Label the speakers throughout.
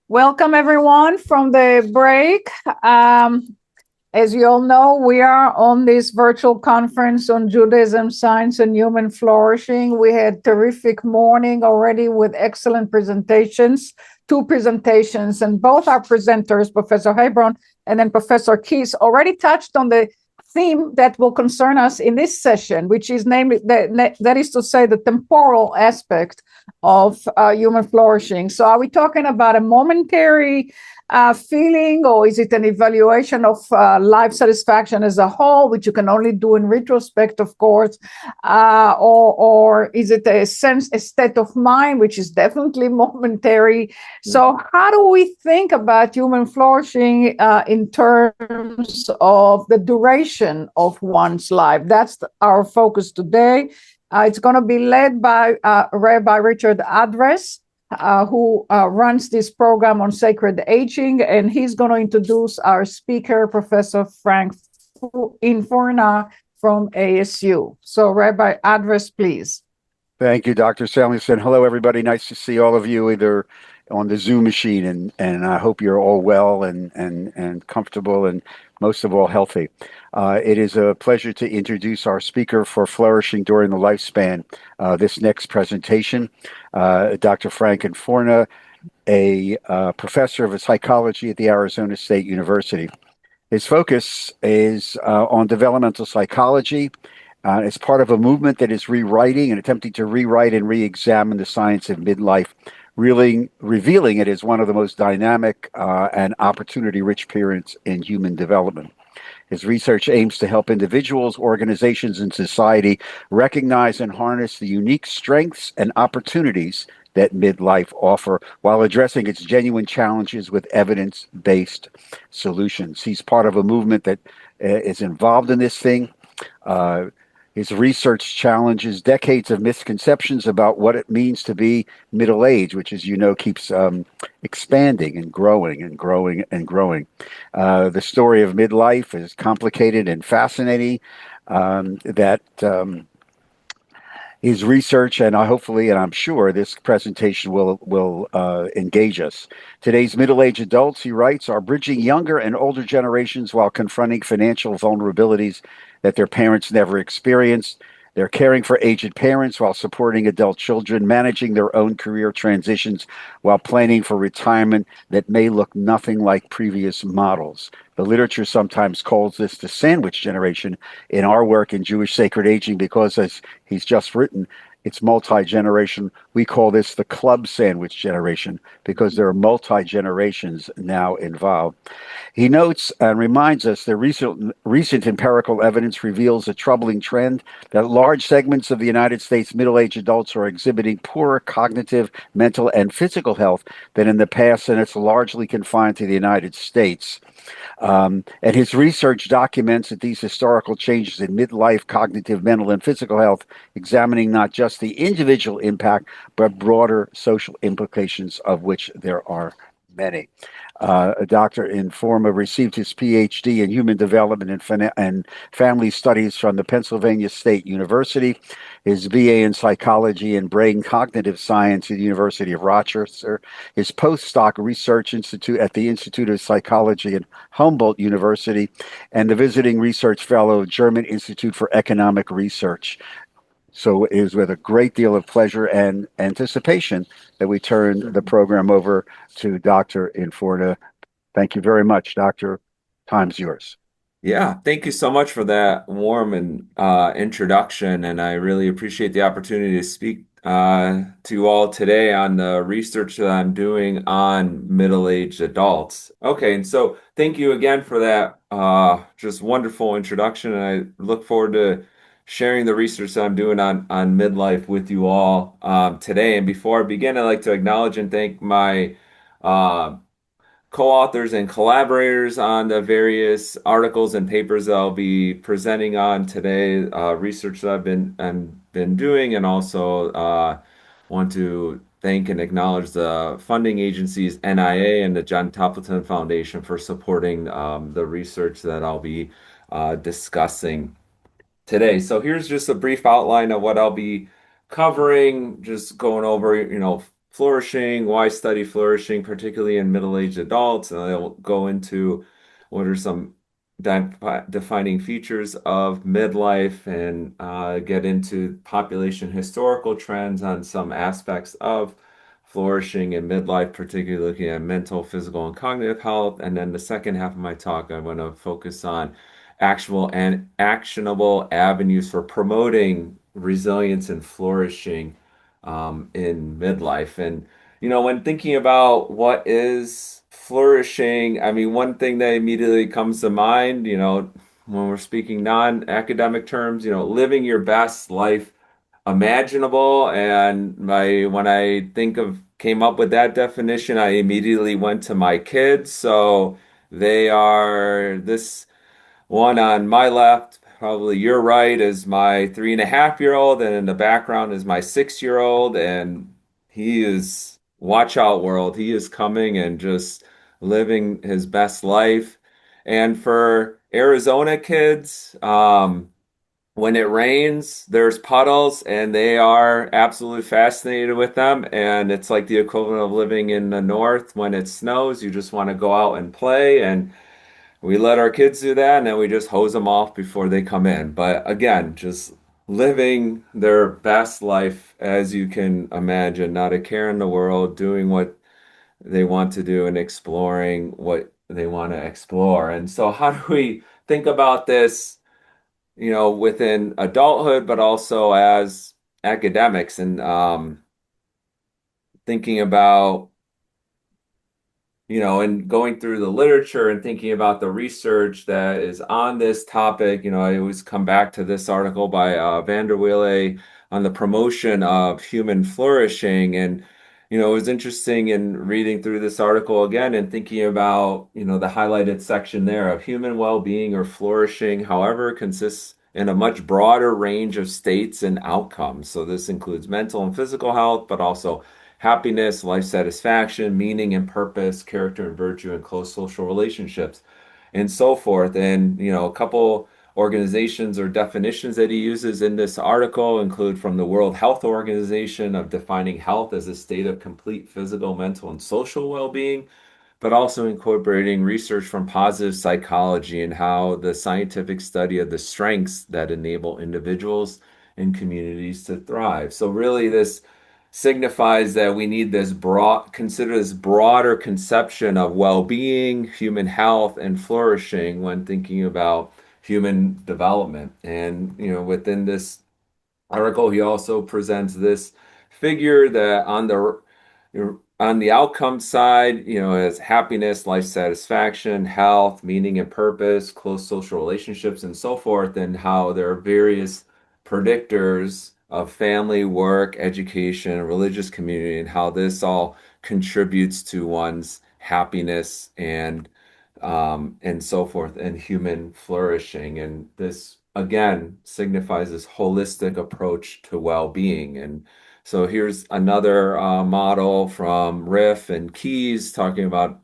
Speaker 1: Welcome everyone from the break. As you all know, we are on this virtual conference on Judaism, science, and human flourishing. We had terrific morning already with excellent presentations, two presentations, and both our presenters, Professor Hebron and then Professor Keys, already touched on the theme that will concern us in this session, which is namely that is to say the temporal aspect of human flourishing. So are we talking about a momentary feeling, or is it an evaluation of life satisfaction as a whole, which you can only do in retrospect, of course, or is it a state of mind, which is definitely momentary? So how do we think about human flourishing in terms of the duration of one's life? That's our focus today. It's going to be led by Rabbi Richard Adres, who runs this program on sacred aging, and he's going to introduce our speaker, Professor Frank Infurna from ASU. So, Rabbi Adres, please.
Speaker 2: Thank you, Dr. Samuelson. Hello, everybody. Nice to see all of you either on the Zoom machine, and I hope you're all well and comfortable, and most of all healthy. It is a pleasure to introduce our speaker for flourishing during the lifespan. This next presentation, Dr. Frank Infurna, a professor of psychology at the Arizona State University. His focus is on developmental psychology. It's part of a movement that is rewriting and attempting to rewrite and re-examine the science of midlife, really revealing it as one of the most dynamic and opportunity-rich periods in human development. His research aims to help individuals, organizations, and society recognize and harness the unique strengths and opportunities that midlife offer while addressing its genuine challenges with evidence-based solutions. He's part of a movement that is involved in this thing. His research challenges decades of misconceptions about what it means to be middle-aged, which, as you know, keeps expanding and growing and growing and growing. The story of midlife is complicated and fascinating. His research, and hopefully, and I'm sure, this presentation will engage us. Today's middle-aged adults, he writes, are bridging younger and older generations while confronting financial vulnerabilities that their parents never experienced. They're caring for aged parents while supporting adult children, managing their own career transitions while planning for retirement that may look nothing like previous models. The literature sometimes calls this the sandwich generation. In our work in Jewish sacred aging, because as he's just written, it's multi-generation. We call this the club sandwich generation because there are multi-generations now involved. He notes and reminds us that recent empirical evidence reveals a troubling trend that large segments of the United States middle-aged adults are exhibiting poorer cognitive, mental, and physical health than in the past, and it's largely confined to the United States. And his research documents that these historical changes in midlife, cognitive, mental, and physical health, examining not just the individual impact, but broader social implications, of which there are many. Dr. Infurna received his PhD in human development and family studies from the Pennsylvania State University, his BA in psychology and brain cognitive science at the University of Rochester, his postdoc research institute at the Institute of Psychology at Humboldt University, and the visiting research fellow of German Institute for Economic Research. So it is with a great deal of pleasure and anticipation that we turn the program over to Dr. Infurna. Thank you very much, Doctor. Time's yours.
Speaker 3: Yeah, thank you so much for that warm and introduction, and I really appreciate the opportunity to speak to you all today on the research that I'm doing on middle-aged adults. Okay, and so thank you again for that just wonderful introduction, and I look forward to sharing the research that I'm doing on midlife with you all today. And before I begin, I'd like to acknowledge and thank my co-authors and collaborators on the various articles and papers that I'll be presenting on today, research that I've been doing, and also want to thank and acknowledge the funding agencies NIA and the John Templeton Foundation for supporting the research that I'll be discussing today. So here's just a brief outline of what I'll be covering, just going over, flourishing, why study flourishing, particularly in middle-aged adults, and I'll go into what are some defining features of midlife and get into population historical trends on some aspects of flourishing in midlife, particularly looking at mental, physical, and cognitive health. And then the second half of my talk, I want to focus on actual and actionable avenues for promoting resilience and flourishing in midlife. And, when thinking about what is flourishing, I mean, one thing that immediately comes to mind, when we're speaking non-academic terms, living your best life imaginable. And when I came up with that definition, I immediately went to my kids. So they are this one on my left, probably your right, is my 3.5 year old, and in the background is my 6 year old. And he is, watch out, world. He is coming and just living his best life. And for Arizona kids, when it rains, there's puddles, and they are absolutely fascinated with them. And it's like the equivalent of living in the north. When it snows, you just want to go out and play. And we let our kids do that, and then we just hose them off before they come in. But again, just living their best life as you can imagine, not a care in the world, doing what they want to do and exploring what they want to explore. And so, how do we think about this, within adulthood, but also as academics and thinking about and going through the literature and thinking about the research that is on this topic, I always come back to this article by Vanderwille on the promotion of human flourishing. And, it was interesting in reading through this article again and thinking about, the highlighted section there of human well-being or flourishing, however, consists in a much broader range of states and outcomes. So this includes mental and physical health, but also happiness, life satisfaction, meaning and purpose, character and virtue, and close social relationships, and so forth. And, a couple organizations or definitions that he uses in this article include from the World Health Organization of defining health as a state of complete physical, mental, and social well-being, but also incorporating research from positive psychology and how the scientific study of the strengths that enable individuals and communities to thrive. So really this signifies that we need consider this broader conception of well-being, human health, and flourishing when thinking about human development. And, within this article, he also presents this figure that on the outcome side, has happiness, life satisfaction, health, meaning and purpose, close social relationships, and so forth, and how there are various predictors of family, work, education, religious community, and how this all contributes to one's happiness and so forth, and human flourishing. And this again signifies this holistic approach to well-being. And so here's another model from Riff and Keys talking about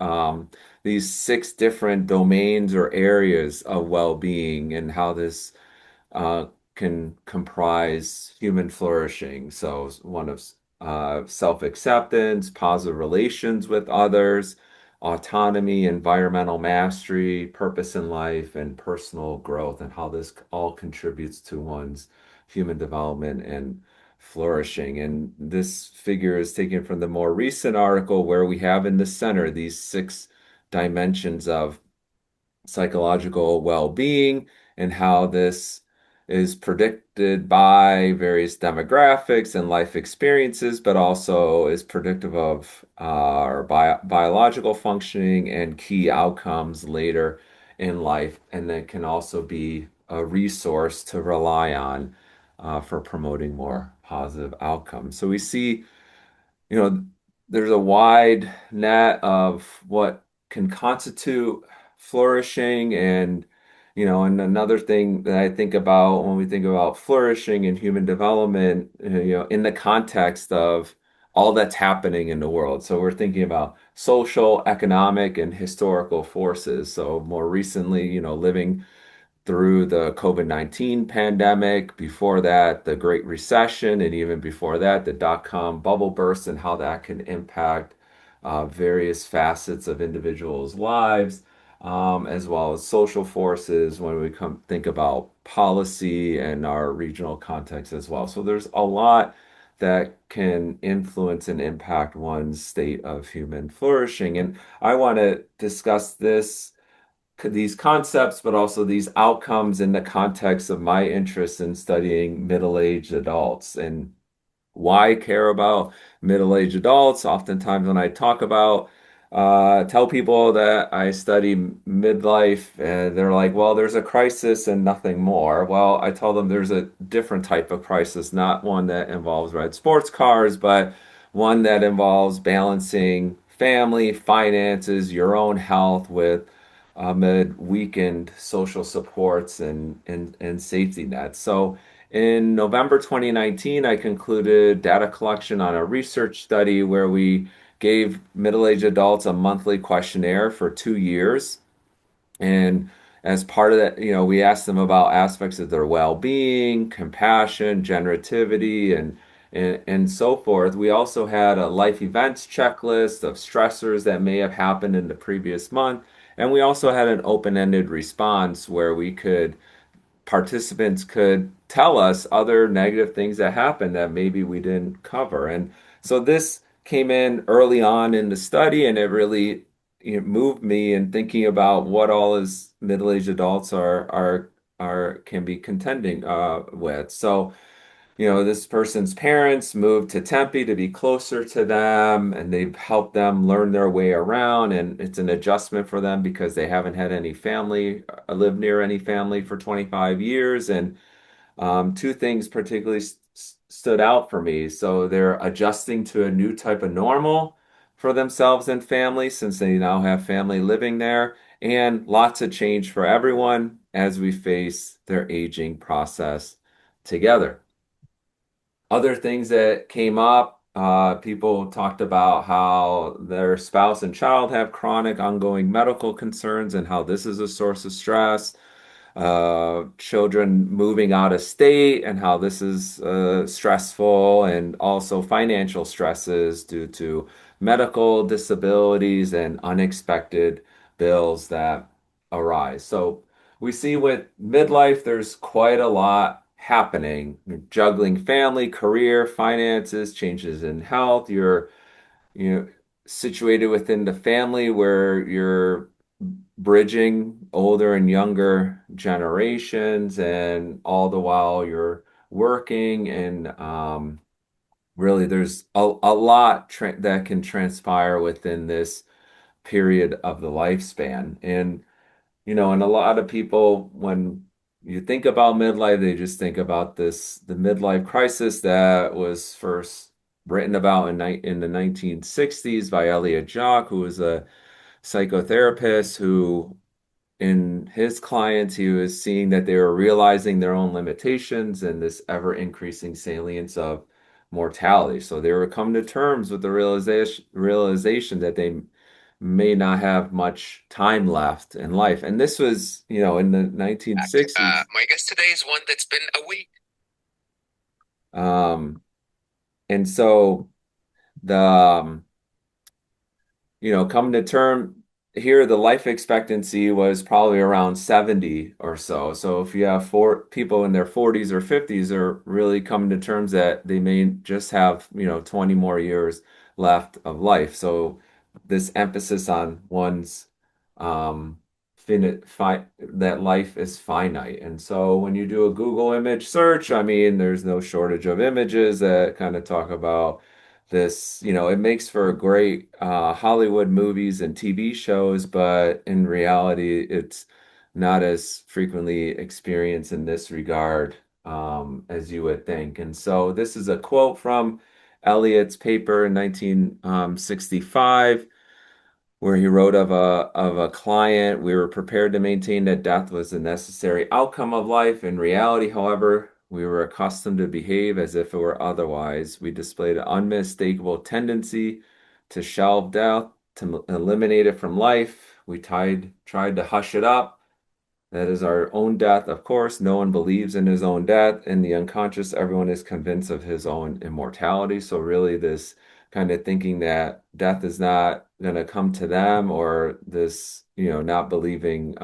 Speaker 3: these 6 different domains or areas of well-being and how this can comprise human flourishing. So one of self-acceptance, positive relations with others, autonomy, environmental mastery, purpose in life, and personal growth, and how this all contributes to one's human development and flourishing. And this figure is taken from the more recent article where we have in the center these 6 dimensions of psychological well-being and how this is predicted by various demographics and life experiences, but also is predictive of our biological functioning and key outcomes later in life, and then can also be a resource to rely on for promoting more positive outcomes. So we see you know, there's a wide net of what can constitute flourishing. And another thing that I think about when we think about flourishing and human development, in the context of all that's happening in the world. So we're thinking about social, economic, and historical forces. So more recently, living through the COVID-19 pandemic, before that, the Great Recession, and even before that, the dot-com bubble burst, and how that can impact various facets of individuals' lives, as well as social forces when we come think about policy and our regional context as well. So there's a lot that can influence and impact one's state of human flourishing. And I want to discuss these concepts, but also these outcomes in the context of my interest in studying middle-aged adults and why care about middle-aged adults. Oftentimes, when I tell people that I study midlife, they're like, well, there's a crisis and nothing more. Well, I tell them there's a different type of crisis, not one that involves red sports cars, but one that involves balancing family, finances, your own health with amid weakened social supports and safety nets. So, in November 2019, I concluded data collection on a research study where we gave middle-aged adults a monthly questionnaire for 2 years. And as part of that, we asked them about aspects of their well-being, compassion, generativity, and so forth. We also had a life events checklist of stressors that may have happened in the previous month. And we also had an open-ended response where participants could tell us other negative things that happened that maybe we didn't cover. And so this came in early on in the study, and it really moved me in thinking about what all as middle-aged adults are can be contending with. So, this person's parents moved to Tempe to be closer to them, and they've helped them learn their way around. And it's an adjustment for them because they haven't had any family, lived near any family for 25 years. And two things particularly stood out for me. So they're adjusting to a new type of normal for themselves and family since they now have family living there, and lots of change for everyone as we face their aging process together. Other things that came up, people talked about how their spouse and child have chronic ongoing medical concerns and how this is a source of stress. Children moving out of state and how this is stressful, and also financial stresses due to medical disabilities and unexpected bills that arise. So we see with midlife, there's quite a lot happening, juggling family, career, finances, changes in health. You know, situated within the family where you're bridging older and younger generations, and all the while you're working. And really, there's a lot that can transpire within this period of the lifespan. And a lot of people, when you think about midlife, they just think about the midlife crisis that was first written about in the 1960s by Elliot Jock, who was a psychotherapist who, in his clients, he was seeing that they were realizing their own limitations and this ever increasing salience of mortality. So they were coming to terms with the realization that they may not have much time left in life. And this was, in the 1960s.
Speaker 4: My guest today is one that's been a week.
Speaker 3: And so the coming to term here, the life expectancy was probably around 70 or so. So if you have four people in their 40s or 50s are really coming to terms that they may just have, 20 more years left of life. So this emphasis on one's that life is finite. And so when you do a Google image search, I mean, there's no shortage of images that kind of talk about this. It makes for great Hollywood movies and TV shows, but in reality, it's not as frequently experienced in this regard as you would think. And so this is a quote from Eliot's paper in 1965, where he wrote of a client: "We were prepared to maintain that death was a necessary outcome of life. In reality, however, we were accustomed to behave as if it were otherwise. We displayed an unmistakable tendency to shelve death, to eliminate it from life. We tried to hush it up, That is our own death, of course. No one believes in his own death. In the unconscious, everyone is convinced of his own immortality. So, really, this kind of thinking that death is not going to come to them, or this, not believing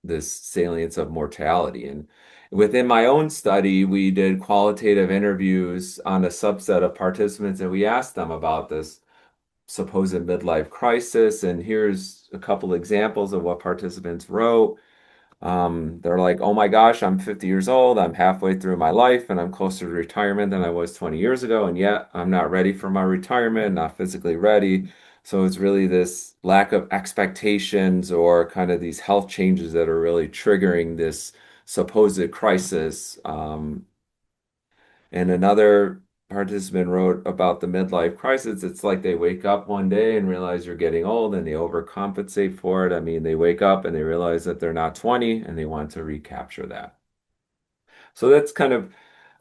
Speaker 3: this salience of mortality. And within my own study, we did qualitative interviews on a subset of participants, and we asked them about this supposed midlife crisis. And here's a couple examples of what participants wrote. They're like, oh my gosh, I'm 50 years old. I'm halfway through my life and I'm closer to retirement than I was 20 years ago. And yet I'm not ready for my retirement, not physically ready. So it's really this lack of expectations or kind of these health changes that are really triggering this supposed crisis. And another participant wrote about the midlife crisis. It's like they wake up one day and realize you're getting old and they overcompensate for it. I mean, they wake up and they realize that they're not 20 and they want to recapture that. So that's kind of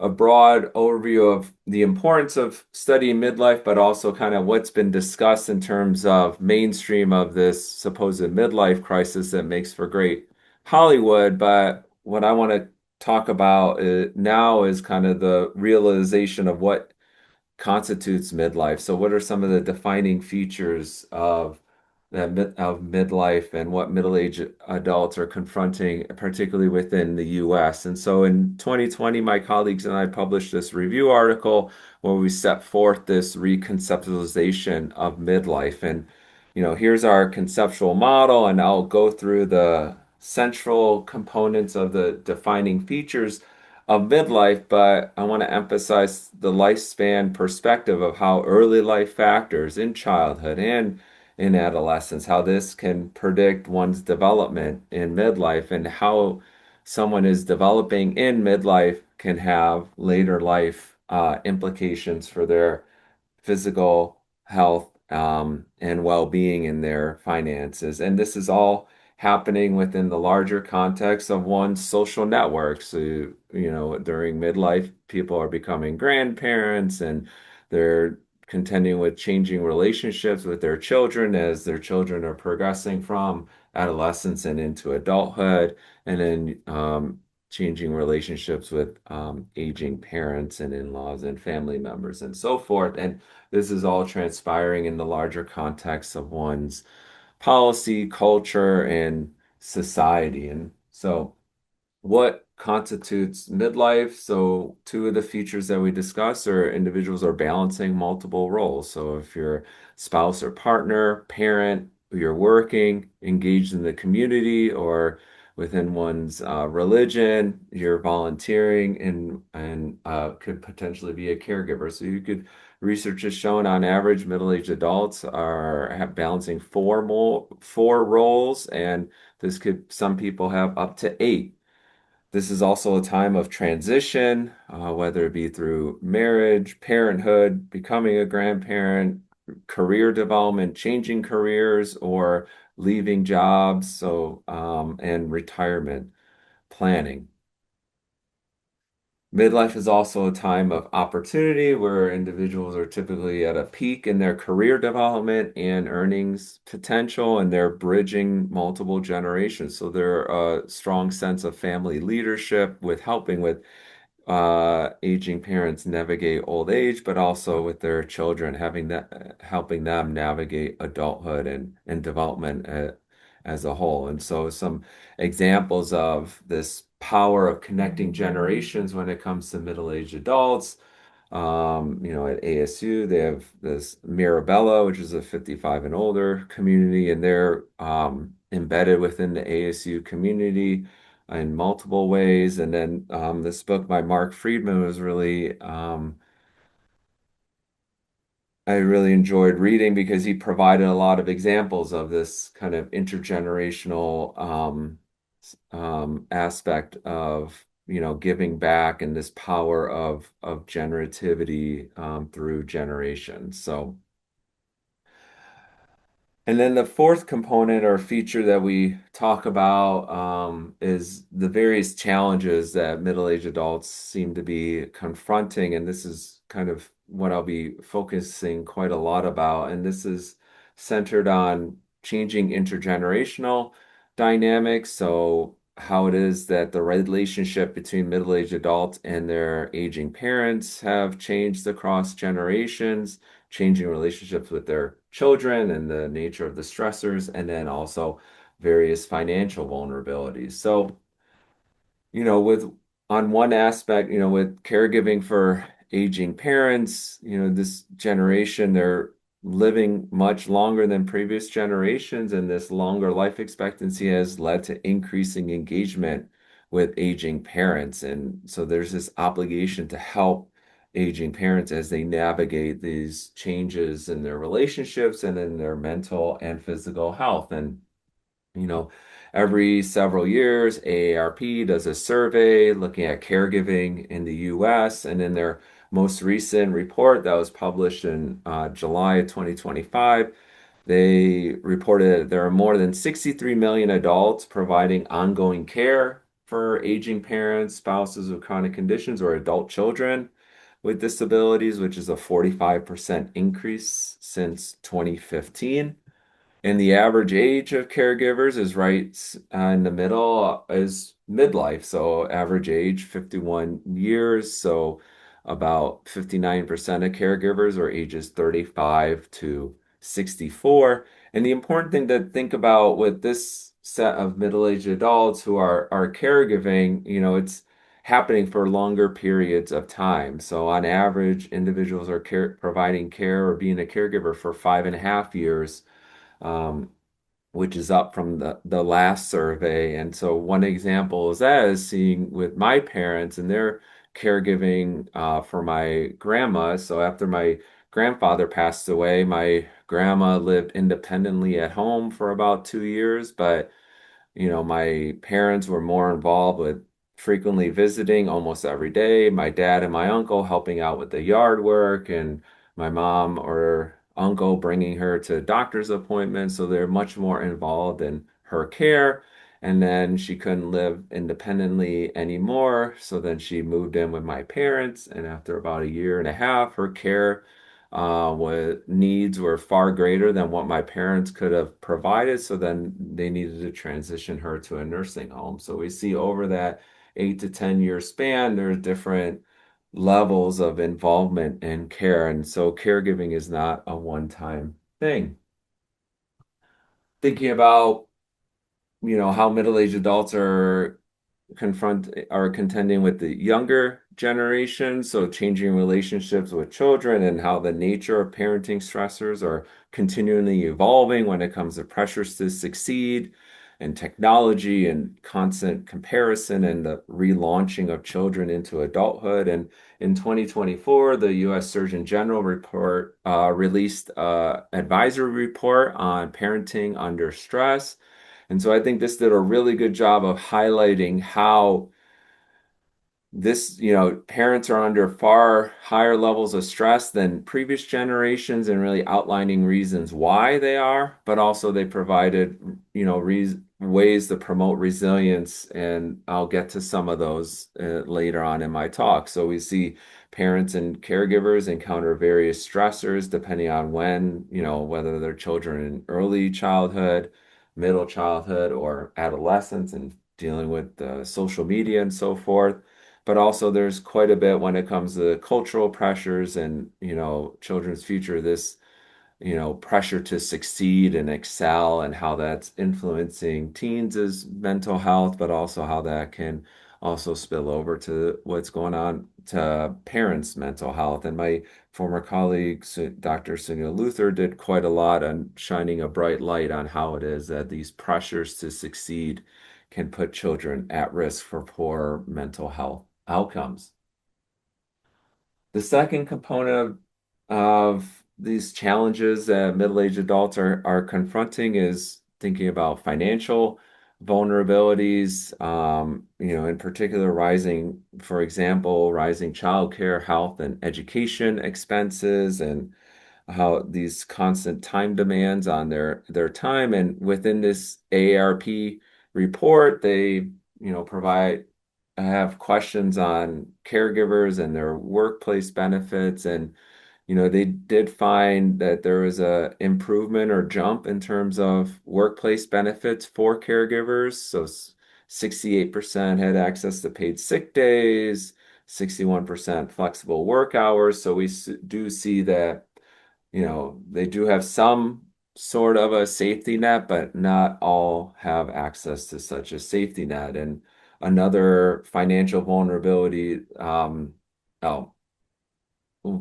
Speaker 3: a broad overview of the importance of studying midlife, but also kind of what's been discussed in terms of mainstream of this supposed midlife crisis that makes for great Hollywood. But what I want to talk about now is kind of the realization of what constitutes midlife. So, what are some of the defining features of of midlife and what middle-aged adults are confronting, particularly within the US? And so, in 2020, my colleagues and I published this review article where we set forth this reconceptualization of midlife. And here's our conceptual model, and I'll go through the central components of the defining features of midlife, but I want to emphasize the lifespan perspective of how early life factors in childhood and in adolescence, how this can predict one's development in midlife, and how someone is developing in midlife can have later life implications for their physical health and well-being in their finances. And this is all happening within the larger context of one's social networks. So, during midlife, people are becoming grandparents and they're contending with changing relationships with their children as their children are progressing from adolescence and into adulthood, and then changing relationships with aging parents and in-laws and family members and so forth. And this is all transpiring in the larger context of one's policy, culture, and society. And so, what constitutes midlife? So, two of the features that we discuss are individuals are balancing multiple roles. So, if you're spouse or partner, parent, you're working, engaged in the community, or within one's religion, you're volunteering and could potentially be a caregiver. So, you could research has shown on average middle-aged adults are balancing four roles, and this could some people have up to eight. This is also a time of transition, whether it be through marriage, parenthood, becoming a grandparent, career development, changing careers, or leaving jobs, and retirement planning. Midlife is also a time of opportunity where individuals are typically at a peak in their career development and earnings potential, and they're bridging multiple generations. So there are a strong sense of family leadership with helping with aging parents navigate old age, but also with their children, having that helping them navigate adulthood and development as a whole. And so some examples of this power of connecting generations when it comes to middle-aged adults. At ASU, they have this Mirabella, which is a 55 and older community, and they're embedded within the ASU community in multiple ways. And then this book by Mark Friedman was really I really enjoyed reading because he provided a lot of examples of this kind of intergenerational aspect of giving back and this power of generativity through generations. So. And then the fourth component or feature that we talk about is the various challenges that middle-aged adults seem to be confronting. And this is kind of what I'll be focusing quite a lot about. And this is centered on changing intergenerational dynamics. So how it is that the relationship between middle-aged adults and their aging parents have changed across generations, changing relationships with their children and the nature of the stressors, and then also various financial vulnerabilities. So with on one aspect, with caregiving for aging parents, this generation, they're living much longer than previous generations, and this longer life expectancy has led to increasing engagement with aging parents. And so there's this obligation to help aging parents as they navigate these changes in their relationships and in their mental and physical health. And you know, every several years, AARP does a survey looking at caregiving in the US. And in their most recent report that was published in July of 2025, they reported that there are more than 63 million adults providing ongoing care for aging parents, spouses with chronic conditions, or adult children with disabilities, which is a 45% increase since 2015. And the average age of caregivers is right in the middle, is midlife. So average age 51 years. So about 59% of caregivers are ages 35 to 64. And the important thing to think about with this set of middle-aged adults who are caregiving, it's happening for longer periods of time. So on average, individuals are providing care or being a caregiver for 5.5 years, um, which is up from the last survey. And so one example is that is seeing with my parents and their caregiving for my grandma. So after my grandfather passed away, my grandma lived independently at home for about 2 years, but my parents were more involved with frequently visiting almost every day. My dad and my uncle helping out with the yard work, and my mom or uncle bringing her to doctor's appointments. So they're much more involved in her care. And then she couldn't live independently anymore. So then she moved in with my parents. And after about a year and a half, her care needs were far greater than what my parents could have provided. So then they needed to transition her to a nursing home. So we see over that 8 to 10 year span, there's different levels of involvement and care. And so caregiving is not a one-time thing. Thinking about, how middle-aged adults are contending with the younger generation, so changing relationships with children and how the nature of parenting stressors are continually evolving when it comes to pressures to succeed and technology and constant comparison and the relaunching of children into adulthood. And in 2024, the U.S. Surgeon General released an advisory report on parenting under stress. And so I think this did a really good job of highlighting how this, parents are under far higher levels of stress than previous generations and really outlining reasons why they are, but also they provided, ways to promote resilience. And I'll get to some of those later on in my talk. So we see parents and caregivers encounter various stressors depending on when, whether their children in early childhood, middle childhood, or adolescence, and dealing with social media and so forth. But also there's quite a bit when it comes to cultural pressures and, children's future, this, pressure to succeed and excel, and how that's influencing teens' mental health, but also how that can also spill over to what's going on to parents' mental health. And my former colleague, Dr. Sunil Luther, did quite a lot on shining a bright light on how it is that these pressures to succeed can put children at risk for poor mental health outcomes. The second component of these challenges that middle-aged adults are confronting is thinking about financial vulnerabilities, in particular for example, rising childcare, health, and education expenses, and how these constant time demands on their time. And within this AARP report, they, provide have questions on caregivers and their workplace benefits. And, they did find that there was a improvement or jump in terms of workplace benefits for caregivers. So 68% had access to paid sick days, 61% flexible work hours. So we do see that, they do have some sort of a safety net, but not all have access to such a safety net. And another financial vulnerability, oh, well,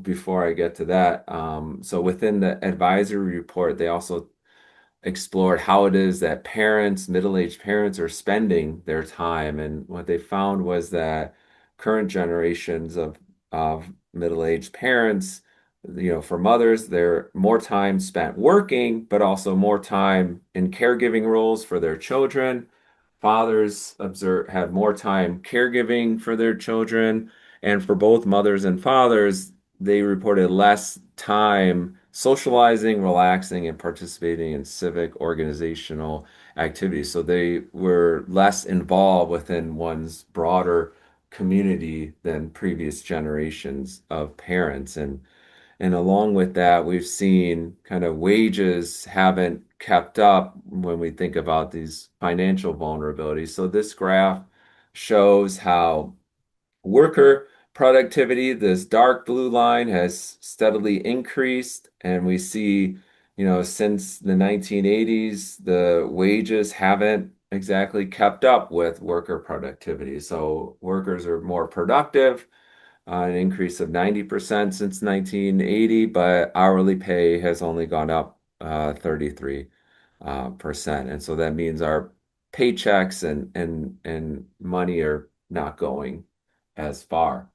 Speaker 3: before I get to that, so within the advisory report, they also explored how it is that parents, middle-aged parents, are spending their time. And what they found was that current generations of middle-aged parents, for mothers, they're more time spent working, but also more time in caregiving roles for their children. Fathers had more time caregiving for their children. And for both mothers and fathers, they reported less time socializing, relaxing, and participating in civic organizational activities. So they were less involved within one's broader community than previous generations of parents. And along with that, we've seen kind of wages haven't kept up when we think about these financial vulnerabilities. So this graph shows how worker productivity, this dark blue line, has steadily increased, and we see, since the 1980s, the wages haven't exactly kept up with worker productivity. So workers are more productive, an increase of 90% since 1980, but hourly pay has only gone up 33%. And so that means our paychecks and money are not going as far.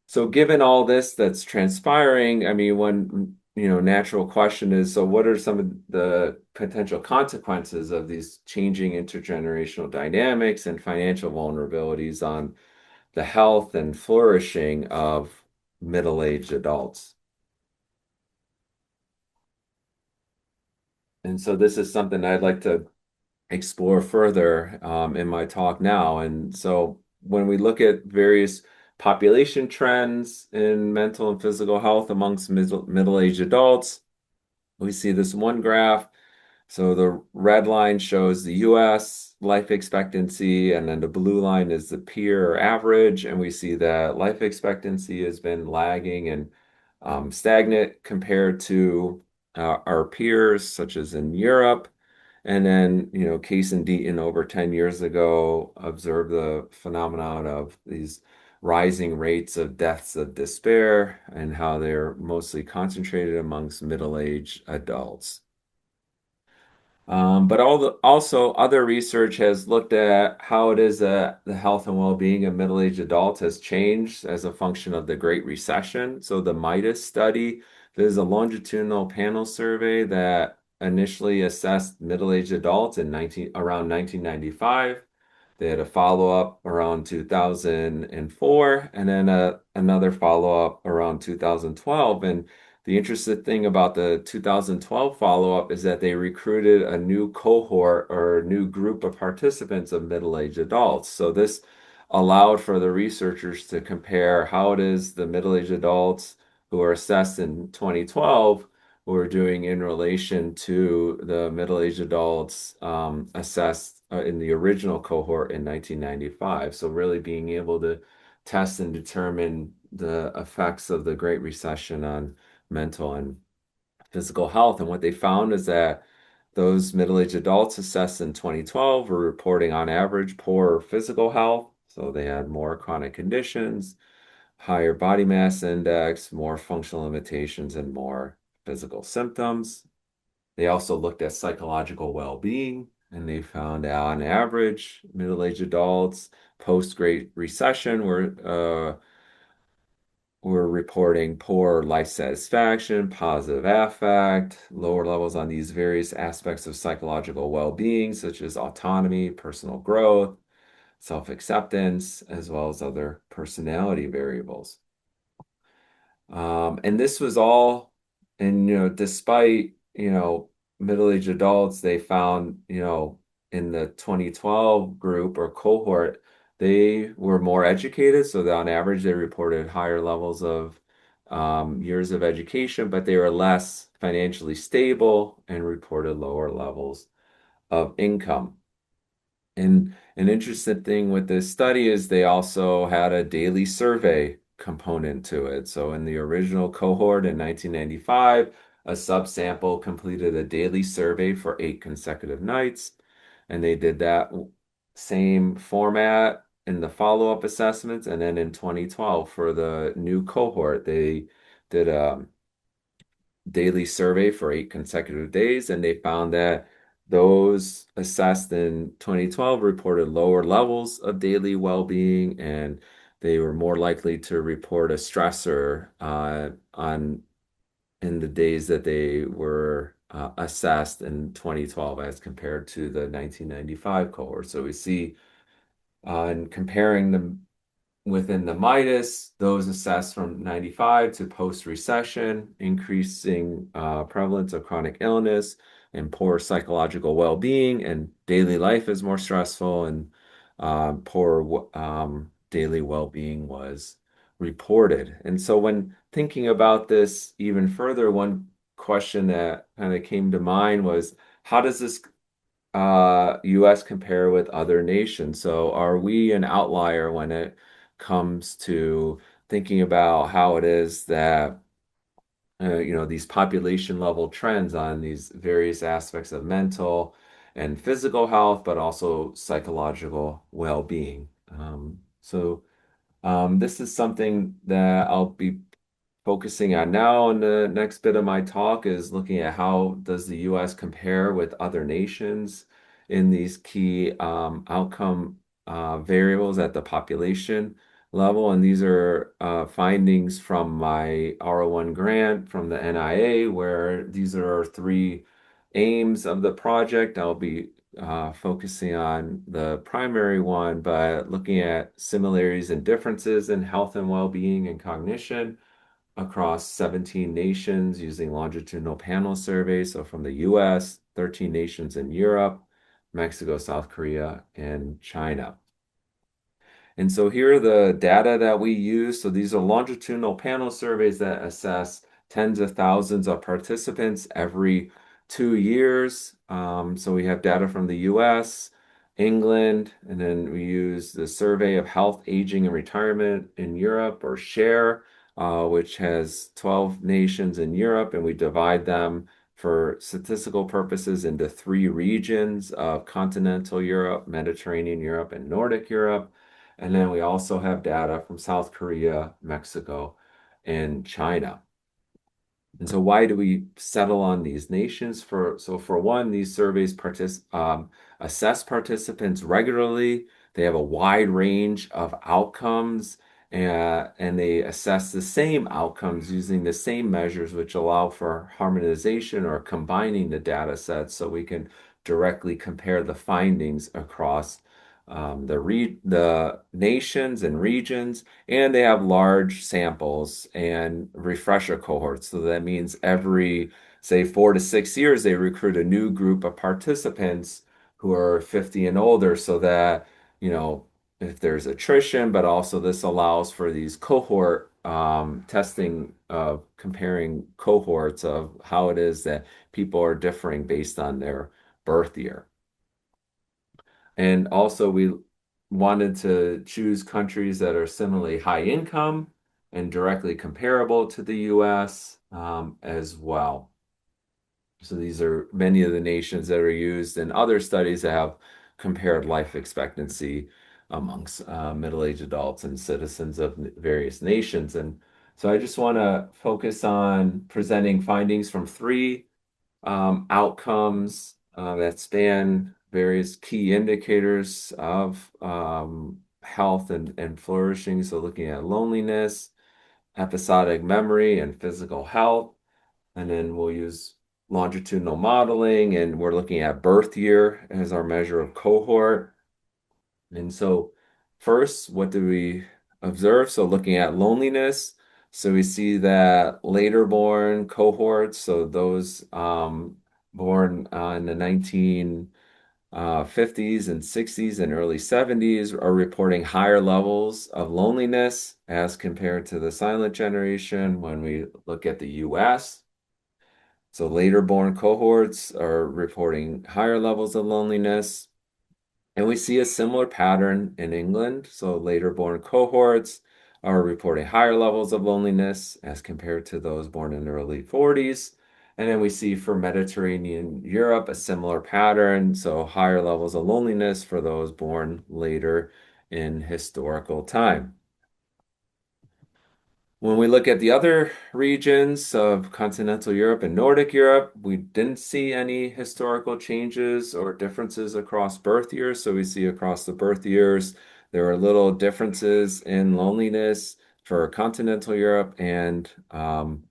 Speaker 3: So given all this that's transpiring, I mean, one, natural question is, so what are some of the potential consequences of these changing intergenerational dynamics and financial vulnerabilities on the health and flourishing of middle-aged adults? And so this is something I'd like to explore further in my talk now. And so when we look at various population trends in mental and physical health amongst middle-aged adults, we see this one graph. So the red line shows the US life expectancy, and then the blue line is the peer average. And we see that life expectancy has been lagging and stagnant compared to our peers, such as in Europe. And then, Case and Deaton over 10 years ago observed the phenomenon of these rising rates of deaths of despair and how they're mostly concentrated amongst middle-aged adults. But also other research has looked at how it is that the health and well-being of middle-aged adults has changed as a function of the Great Recession. So the MIDAS study, this is a longitudinal panel survey that initially assessed middle-aged adults around 1995. They had a follow-up around 2004, and then another follow-up around 2012. And the interesting thing about the 2012 follow-up is that they recruited a new cohort or a new group of participants of middle-aged adults. So this allowed for the researchers to compare how it is the middle-aged adults who were assessed in 2012 were doing in relation to the middle-aged adults assessed in the original cohort in 1995. So really being able to test and determine the effects of the Great Recession on mental and physical health. And what they found is that those middle-aged adults assessed in 2012 were reporting on average poorer physical health. So they had more chronic conditions, higher body mass index, more functional limitations, and more physical symptoms. They also looked at psychological well-being, and they found on average, middle-aged adults post-Great Recession were reporting poor life satisfaction, positive affect, lower levels on these various aspects of psychological well-being, such as autonomy, personal growth, self-acceptance, as well as other personality variables. And this was all, and despite middle-aged adults, they found in the 2012 group or cohort, they were more educated, so that on average they reported higher levels of years of education, but they were less financially stable and reported lower levels of income. And an interesting thing with this study is they also had a daily survey component to it. So in the original cohort in 1995, a subsample completed a daily survey for 8 consecutive nights, and they did that same format in the follow-up assessments. And then in 2012, for the new cohort, they did a daily survey for 8 consecutive days, and they found that those assessed in 2012 reported lower levels of daily well-being, and they were more likely to report a stressor on in the days that they were assessed in 2012 as compared to the 1995 cohort. So we see in comparing them within the Midas, those assessed from 95 to post-recession, increasing prevalence of chronic illness and poor psychological well-being, and daily life is more stressful, and poor daily well-being was reported. And so when thinking about this even further, one question that kind of came to mind was, how does this US compare with other nations? So are we an outlier when it comes to thinking about how it is that these population level trends on these various aspects of mental and physical health, but also psychological well-being? This is something that I'll be focusing on now in the next bit of my talk, is looking at how does the US compare with other nations in these key outcome variables at the population level. And these are findings from my R01 grant from the NIA, where these are our three aims of the project. I'll be focusing on the primary one, but looking at similarities and differences in health and well-being and cognition across 17 nations using longitudinal panel surveys. So from the US, 13 nations in Europe, Mexico, South Korea, and China. And so here are the data that we use. So these are longitudinal panel surveys that assess tens of thousands of participants every 2 years. So we have data from the US, England, and then we use the Survey of Health, Aging, and Retirement in Europe, or SHARE, which has 12 nations in Europe, and we divide them for statistical purposes into 3 regions of continental Europe, Mediterranean Europe, and Nordic Europe. And then we also have data from South Korea, Mexico, and China. And so why do we settle on these nations? For one, these surveys assess participants regularly. They have a wide range of outcomes, and they assess the same outcomes using the same measures, which allow for harmonization or combining the data sets, so we can directly compare the findings across the nations and regions. And they have large samples and refresher cohorts. So that means every, say, 4 to 6 years, they recruit a new group of participants who are 50 and older, so that, if there's attrition, but also this allows for these cohort testing of comparing cohorts of how it is that people are differing based on their birth year. And also, we wanted to choose countries that are similarly high income and directly comparable to the US as well. So these are many of the nations that are used in other studies that have compared life expectancy amongst middle-aged adults and citizens of various nations. And so I just want to focus on presenting findings from 3 outcomes that span various key indicators of health and flourishing. So looking at loneliness, episodic memory, and physical health. And then we'll use longitudinal modeling, and we're looking at birth year as our measure of cohort. And so first, what do we observe? So looking at loneliness, so we see that later born cohorts, so those born in the 50s and 60s and early 70s are reporting higher levels of loneliness as compared to the silent generation when we look at the US. So later born cohorts are reporting higher levels of loneliness. And we see a similar pattern in England. So later born cohorts are reporting higher levels of loneliness as compared to those born in the early 40s. And then we see for Mediterranean Europe a similar pattern. So higher levels of loneliness for those born later in historical time. When we look at the other regions of continental Europe and Nordic Europe, we didn't see any historical changes or differences across birth years. So we see across the birth years, there are little differences in loneliness for continental Europe and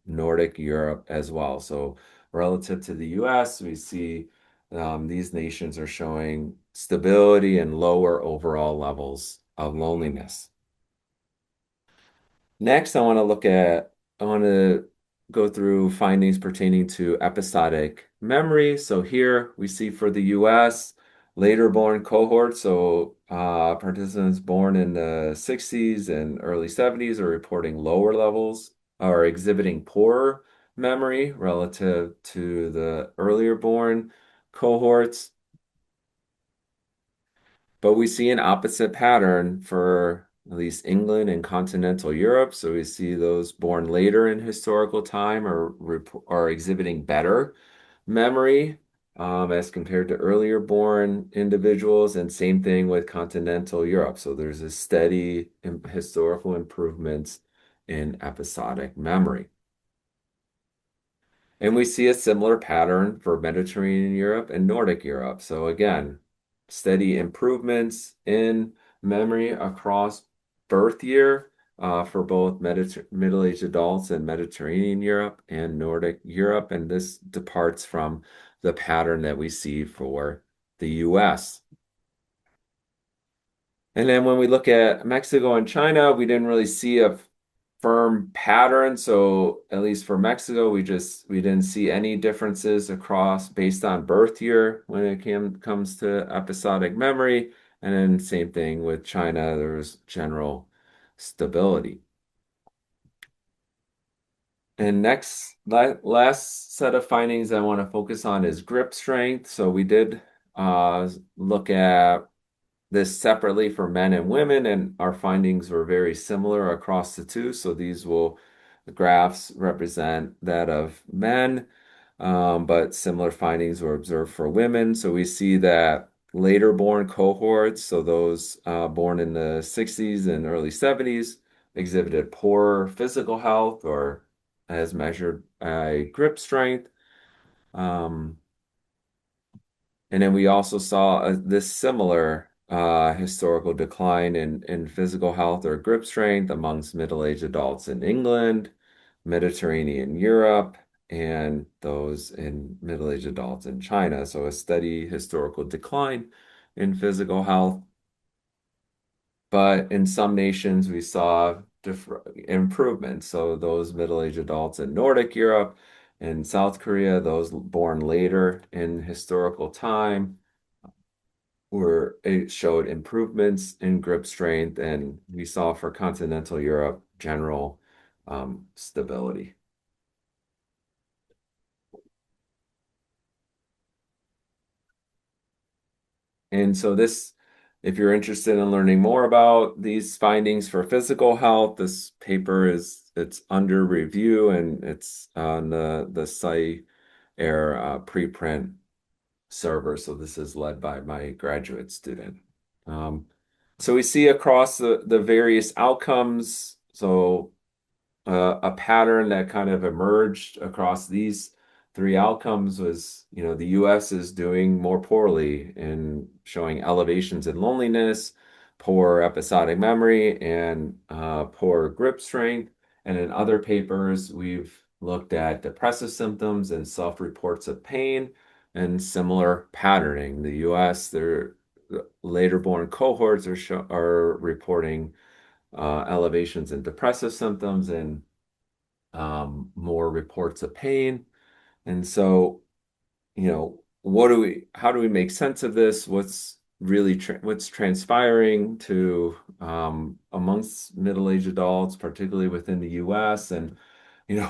Speaker 3: Nordic Europe as well. So relative to the US, we see these nations are showing stability and lower overall levels of loneliness. Next, I want to go through findings pertaining to episodic memory. So here we see for the US, later born cohort, so participants born in the 60s and early 70s are reporting lower levels or exhibiting poorer memory relative to the earlier born cohorts. But we see an opposite pattern for at least England and continental Europe. So we see those born later in historical time are exhibiting better memory as compared to earlier born individuals, and same thing with continental Europe. So there's a steady historical improvements in episodic memory. And we see a similar pattern for Mediterranean Europe and Nordic Europe. So again, steady improvements in memory across birth year for both middle-aged adults in Mediterranean Europe and Nordic Europe. And this departs from the pattern that we see for the US. And then when we look at Mexico and China, we didn't really see a firm pattern. So at least for Mexico, we didn't see any differences across based on birth year when it comes to episodic memory. And then same thing with China, there was general stability. And next, last set of findings I want to focus on is grip strength. So we did look at this separately for men and women, and our findings were very similar across the two. So the graphs represent that of men, but similar findings were observed for women. So we see that later born cohorts, so those born in the 60s and early 70s, exhibited poor physical health or as measured by grip strength. And then we also saw this similar historical decline in physical health or grip strength amongst middle-aged adults in England, Mediterranean Europe, and those in middle-aged adults in China. So a steady historical decline in physical health. But in some nations, we saw improvements. So those middle-aged adults in Nordic Europe and South Korea, those born later in historical time, it showed improvements in grip strength, and we saw for continental Europe general stability. And so if you're interested in learning more about these findings for physical health, this paper it's under review and it's on the SciAir preprint server. So this is led by my graduate student. So we see across the various outcomes, so a pattern that kind of emerged across these three outcomes was, the US is doing more poorly in showing elevations in loneliness, poor episodic memory, and poor grip strength. And in other papers, we've looked at depressive symptoms and self-reports of pain and similar patterning. The US, their later born cohorts are reporting elevations in depressive symptoms and more reports of pain. And so, how do we make sense of this? What's really what's transpiring to amongst middle-aged adults, particularly within the US? And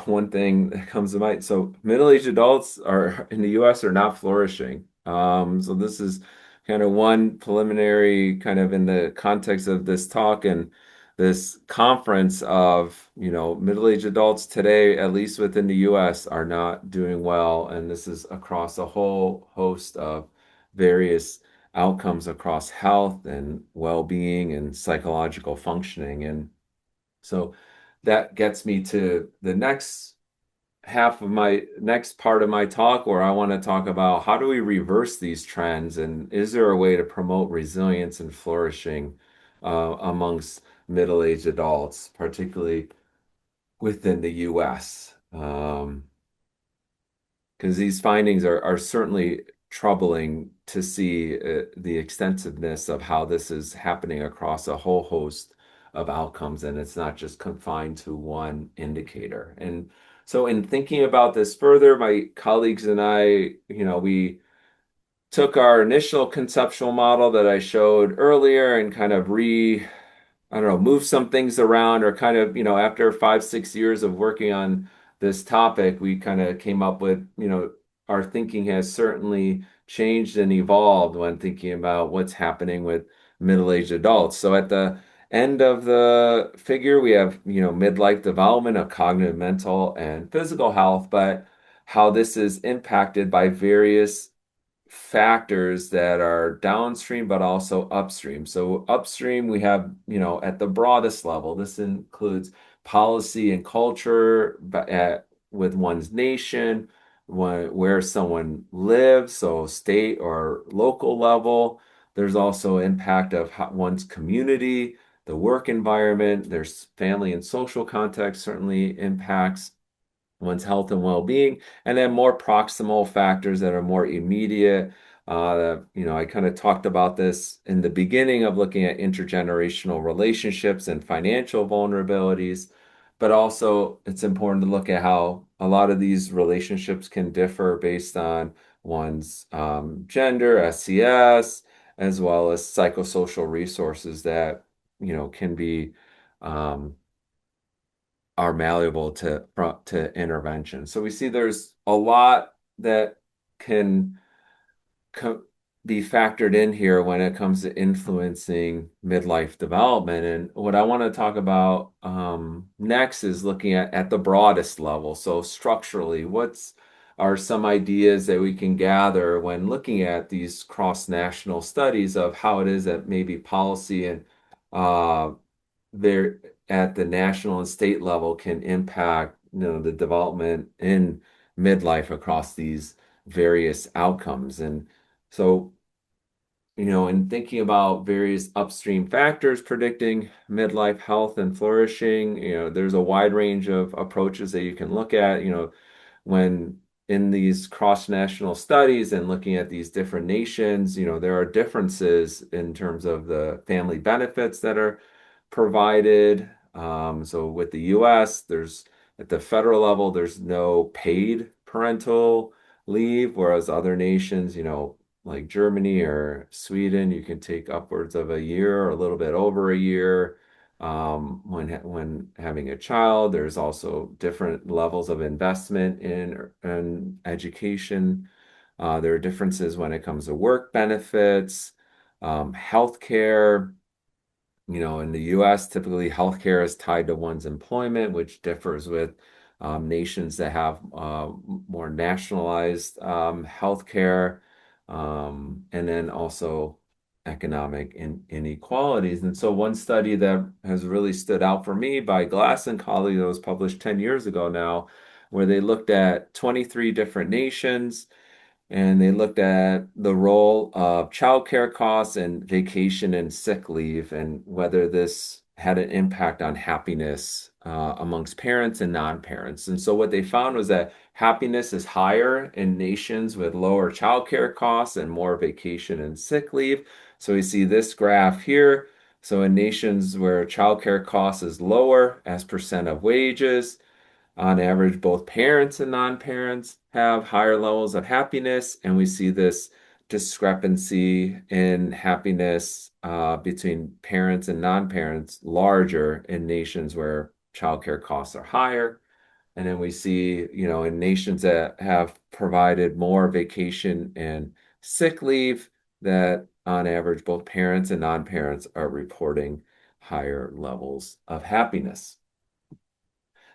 Speaker 3: one thing that comes to mind, so middle-aged adults are in the US are not flourishing. So this is kind of one preliminary kind of in the context of this talk and this conference of, middle-aged adults today, at least within the US, are not doing well. And this is across a whole host of various outcomes across health and well-being and psychological functioning. And so that gets me to the next part of my talk, where I want to talk about how do we reverse these trends, and is there a way to promote resilience and flourishing amongst middle-aged adults, particularly within the US? Because these findings are certainly troubling to see the extensiveness of how this is happening across a whole host of outcomes, and it's not just confined to one indicator. And so in thinking about this further, my colleagues and I, we took our initial conceptual model that I showed earlier and kind of I don't know, move some things around, or kind of, after 5, 6 years of working on this topic, we kind of came up with, our thinking has certainly changed and evolved when thinking about what's happening with middle-aged adults. So at the end of the figure, we have, midlife development of cognitive, mental, and physical health, but how this is impacted by various factors that are downstream but also upstream. So upstream we have, at the broadest level, this includes policy and culture with one's nation, where someone lives, so state or local level. There's also impact of one's community, the work environment. There's family and social context certainly impacts one's health and well-being, and then more proximal factors that are more immediate. I kind of talked about this in the beginning of looking at intergenerational relationships and financial vulnerabilities, but also it's important to look at how a lot of these relationships can differ based on one's gender, SES, as well as psychosocial resources that, can be are malleable to intervention. So we see there's a lot that can co be factored in here when it comes to influencing midlife development. And what I want to talk about next is looking at the broadest level. So structurally, what's are some ideas that we can gather when looking at these cross-national studies of how it is that maybe policy and uh, there at the national and state level can impact, the development in midlife across these various outcomes. And so, in thinking about various upstream factors predicting midlife health and flourishing, there's a wide range of approaches that you can look at, when in these cross-national studies and looking at these different nations, there are differences in terms of the family benefits that are provided. So with the US, there's at the federal level, there's no paid parental leave, whereas other nations, like Germany or Sweden, you can take upwards of a year or a little bit over a year. When having a child, there's also different levels of investment in education. There are differences when it comes to work benefits, healthcare. In the US, typically healthcare is tied to one's employment, which differs with nations that have more nationalized healthcare, and then also economic inequalities. And so, one study that has really stood out for me by Glass and colleagues that was published 10 years ago now, where they looked at 23 different nations and they looked at the role of childcare costs and vacation and sick leave, and whether this had an impact on happiness amongst parents and non-parents. And so what they found was that happiness is higher in nations with lower childcare costs and more vacation and sick leave. So we see this graph here. So in nations where childcare costs is lower as percent of wages, On average, both parents and non-parents have higher levels of happiness, and we see this discrepancy in happiness between parents and non-parents larger in nations where childcare costs are higher. And then we see, in nations that have provided more vacation and sick leave, that on average, both parents and non-parents are reporting higher levels of happiness.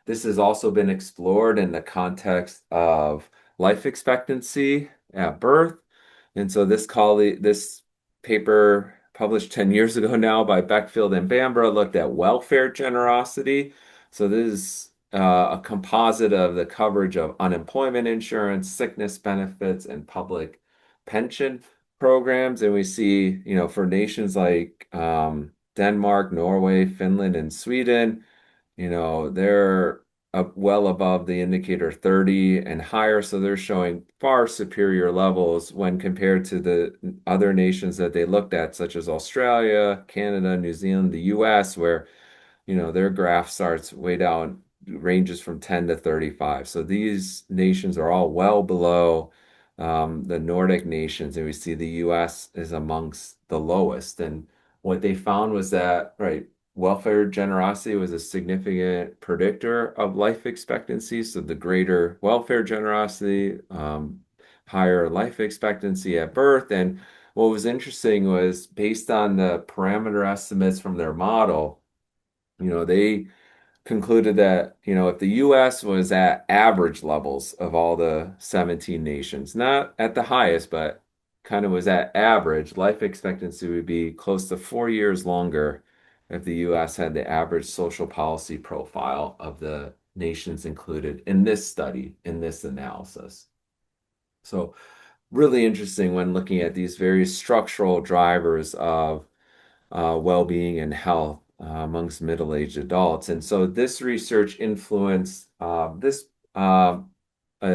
Speaker 3: This has also been explored in the context of life expectancy at birth. And so this paper published 10 years ago now by Beckfield and Bambra looked at welfare generosity. So this is a composite of the coverage of unemployment insurance, sickness benefits, and public pension programs. And we see, for nations like Denmark, Norway, Finland, and Sweden, they're well above the indicator 30 and higher, so they're showing far superior levels when compared to the other nations that they looked at, such as Australia, Canada, New Zealand, the US, where their graph starts way down, ranges from 10 to 35. So these nations are all well below the Nordic nations, and we see the US is amongst the lowest. And what they found was that, right, welfare generosity was a significant predictor of life expectancy. So the greater welfare generosity, higher life expectancy at birth. And what was interesting was based on the parameter estimates from their model, they concluded that, if the US was at average levels of all the 17 nations, not at the highest, but kind of was at average, life expectancy would be close to 4 years longer if the US had the average social policy profile of the nations included in this study, in this analysis. So really interesting when looking at these various structural drivers of well-being and health amongst middle-aged adults. And so this research influenced this a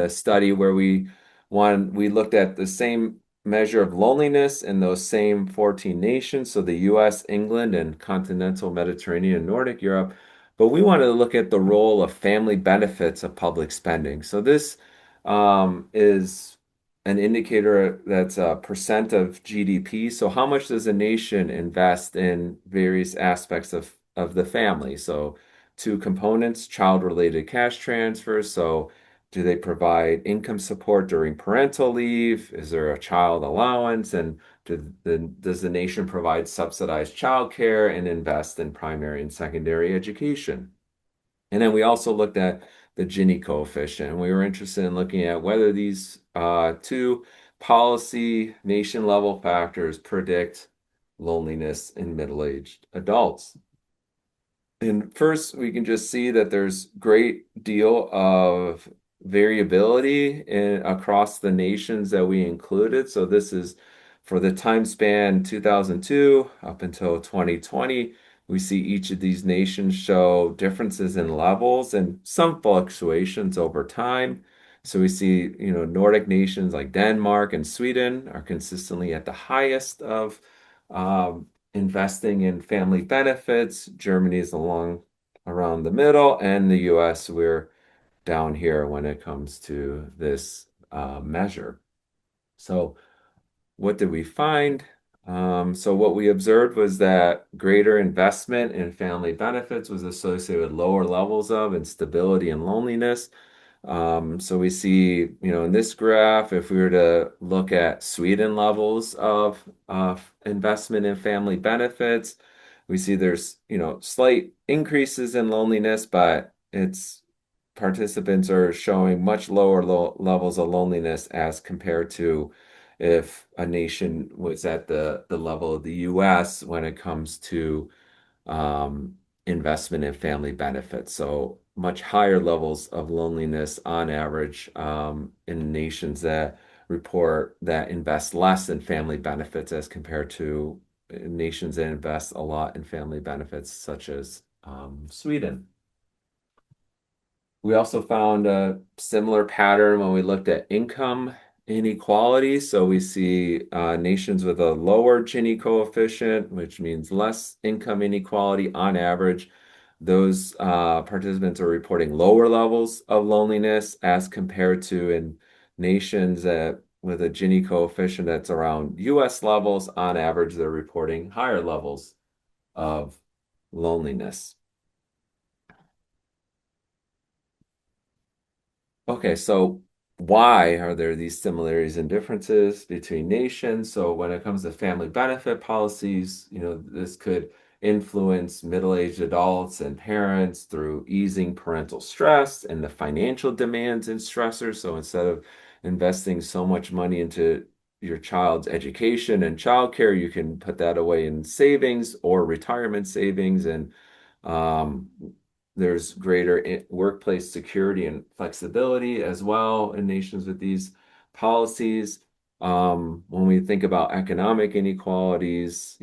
Speaker 3: study where we looked at the same measure of loneliness in those same 14 nations, so the US, England, and continental Mediterranean and Nordic Europe. But we wanted to look at the role of family benefits of public spending. So this is an indicator that's a percent of GDP. So how much does a nation invest in various aspects of the family? So two components, child-related cash transfers. So do they provide income support during parental leave? Is there a child allowance? And does the nation provide subsidized childcare and invest in primary and secondary education? And then we also looked at the Gini coefficient. We were interested in looking at whether these two policy nation level factors predict loneliness in middle-aged adults. And first, we can just see that there's great deal of variability across the nations that we included. So this is for the time span 2002 up until 2020. We see each of these nations show differences in levels and some fluctuations over time. So we see, Nordic nations like Denmark and Sweden are consistently at the highest of investing in family benefits. Germany is around the middle, and the US, we're down here when it comes to this measure. So what did we find? So what we observed was that greater investment in family benefits was associated with lower levels of instability and loneliness. So we see, in this graph, if we were to look at Sweden levels of investment in family benefits, we see there's, slight increases in loneliness, but participants are showing much lower levels of loneliness as compared to if a nation was at the level of the US when it comes to investment in family benefits. So much higher levels of loneliness on average in nations that report that invest less in family benefits as compared to nations that invest a lot in family benefits, such as Sweden. We also found a similar pattern when we looked at income inequality. So we see nations with a lower Gini coefficient, which means less income inequality on average, those participants are reporting lower levels of loneliness as compared to in nations that with a Gini coefficient that's around US levels. On average, they're reporting higher levels of loneliness. Okay, so why are there these similarities and differences between nations? So when it comes to family benefit policies, this could influence middle-aged adults and parents through easing parental stress and the financial demands and stressors. So instead of investing so much money into your child's education and childcare, you can put that away in savings or retirement savings, and um, there's greater workplace security and flexibility as well in nations with these policies. When we think about economic inequalities,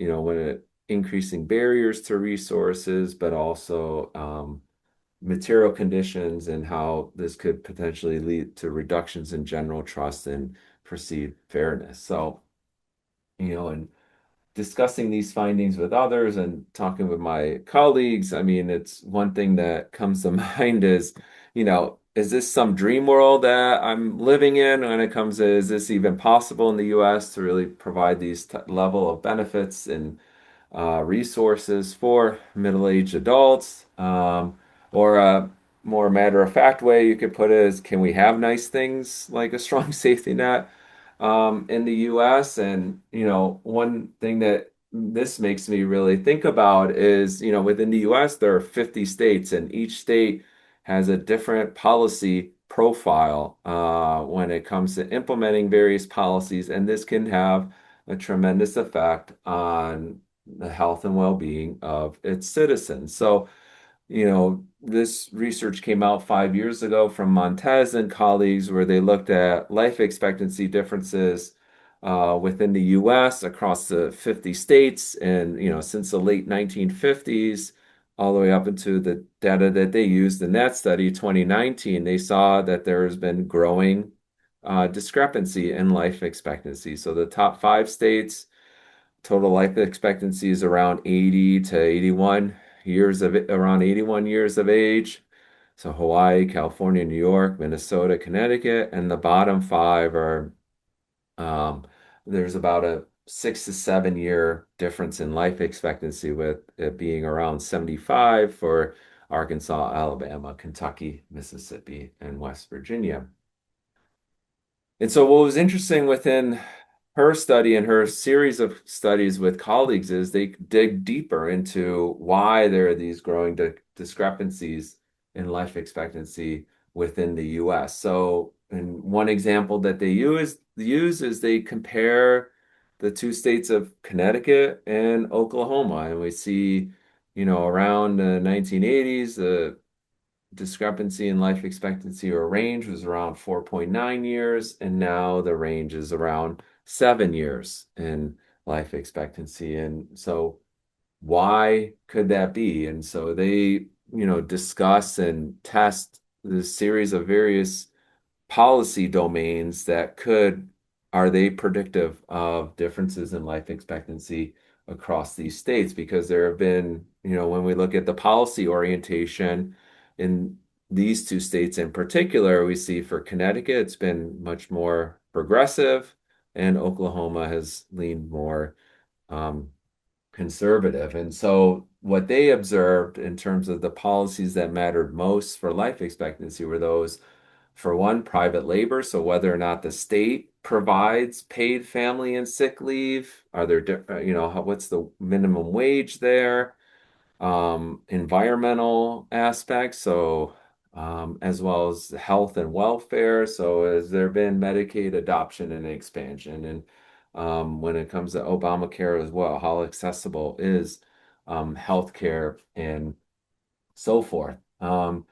Speaker 3: increasing barriers to resources, but also material conditions and how this could potentially lead to reductions in general trust and perceived fairness. So, and discussing these findings with others and talking with my colleagues, I mean, it's one thing that comes to mind is this some dream world that I'm living in when it comes to, is this even possible in the US to really provide these level of benefits and resources for middle-aged adults? Or a more matter-of-fact way you could put it is, can we have nice things like a strong safety net in the US? And, one thing that this makes me really think about is, within the US, there are 50 states, and each state has a different policy profile when it comes to implementing various policies. And this can have a tremendous effect on the health and well-being of its citizens. So, this research came out 5 years ago from Montez and colleagues where they looked at life expectancy differences within the US across the 50 states. And, since the late 1950s, all the way up into the data that they used in that study, 2019, they saw that there has been growing discrepancy in life expectancy. So the top 5 states, total life expectancy is around 80 to 81 years around 81 years of age. So Hawaii, California, New York, Minnesota, Connecticut, and the bottom 5 are there's about a 6 to 7 year difference in life expectancy, with it being around 75 for Arkansas, Alabama, Kentucky, Mississippi, and West Virginia. And so what was interesting within her study and her series of studies with colleagues is they dig deeper into why there are these growing discrepancies in life expectancy within the US. So, and one example that they use is they compare the 2 states of Connecticut and Oklahoma, and we see, around the 1980s, the discrepancy in life expectancy or range was around 4.9 years, and now the range is around 7 years in life expectancy. And so, why could that be? And so they, discuss and test this series of various policy domains that are they predictive of differences in life expectancy across these states? Because there have been, when we look at the policy orientation in these 2 states in particular, we see for Connecticut, it's been much more progressive, and Oklahoma has leaned more um, conservative. And so what they observed in terms of the policies that mattered most for life expectancy were those, for one, private labor. So whether or not the state provides paid family and sick leave, are there, what's the minimum wage there? Environmental aspects, so as well as health and welfare. So has there been Medicaid adoption and expansion? And when it comes to Obamacare as well, how accessible is healthcare and so forth. And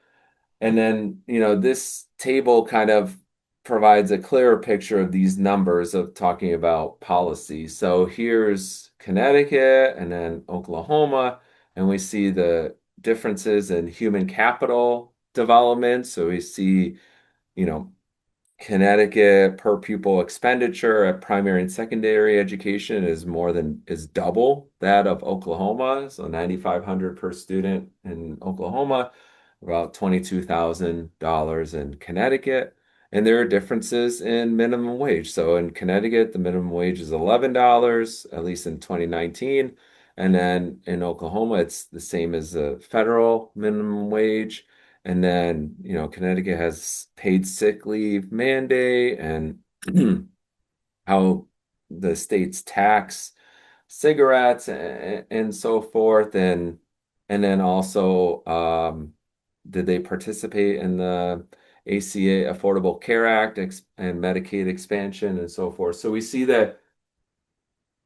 Speaker 3: then, this table kind of provides a clearer picture of these numbers of talking about policy. So here's Connecticut and then Oklahoma, and we see the differences in human capital development. So we see, you know, Connecticut per pupil expenditure at primary and secondary education is double that of Oklahoma. So 9,500 per student in Oklahoma, about $22,000 in Connecticut. And there are differences in minimum wage. So in Connecticut, the minimum wage is $11, at least in 2019. And then in Oklahoma, it's the same as the federal minimum wage. And then, Connecticut has paid sick leave mandate and how the states tax cigarettes and so forth. And then also, did they participate in the ACA Affordable Care Act and Medicaid expansion and so forth? So we see that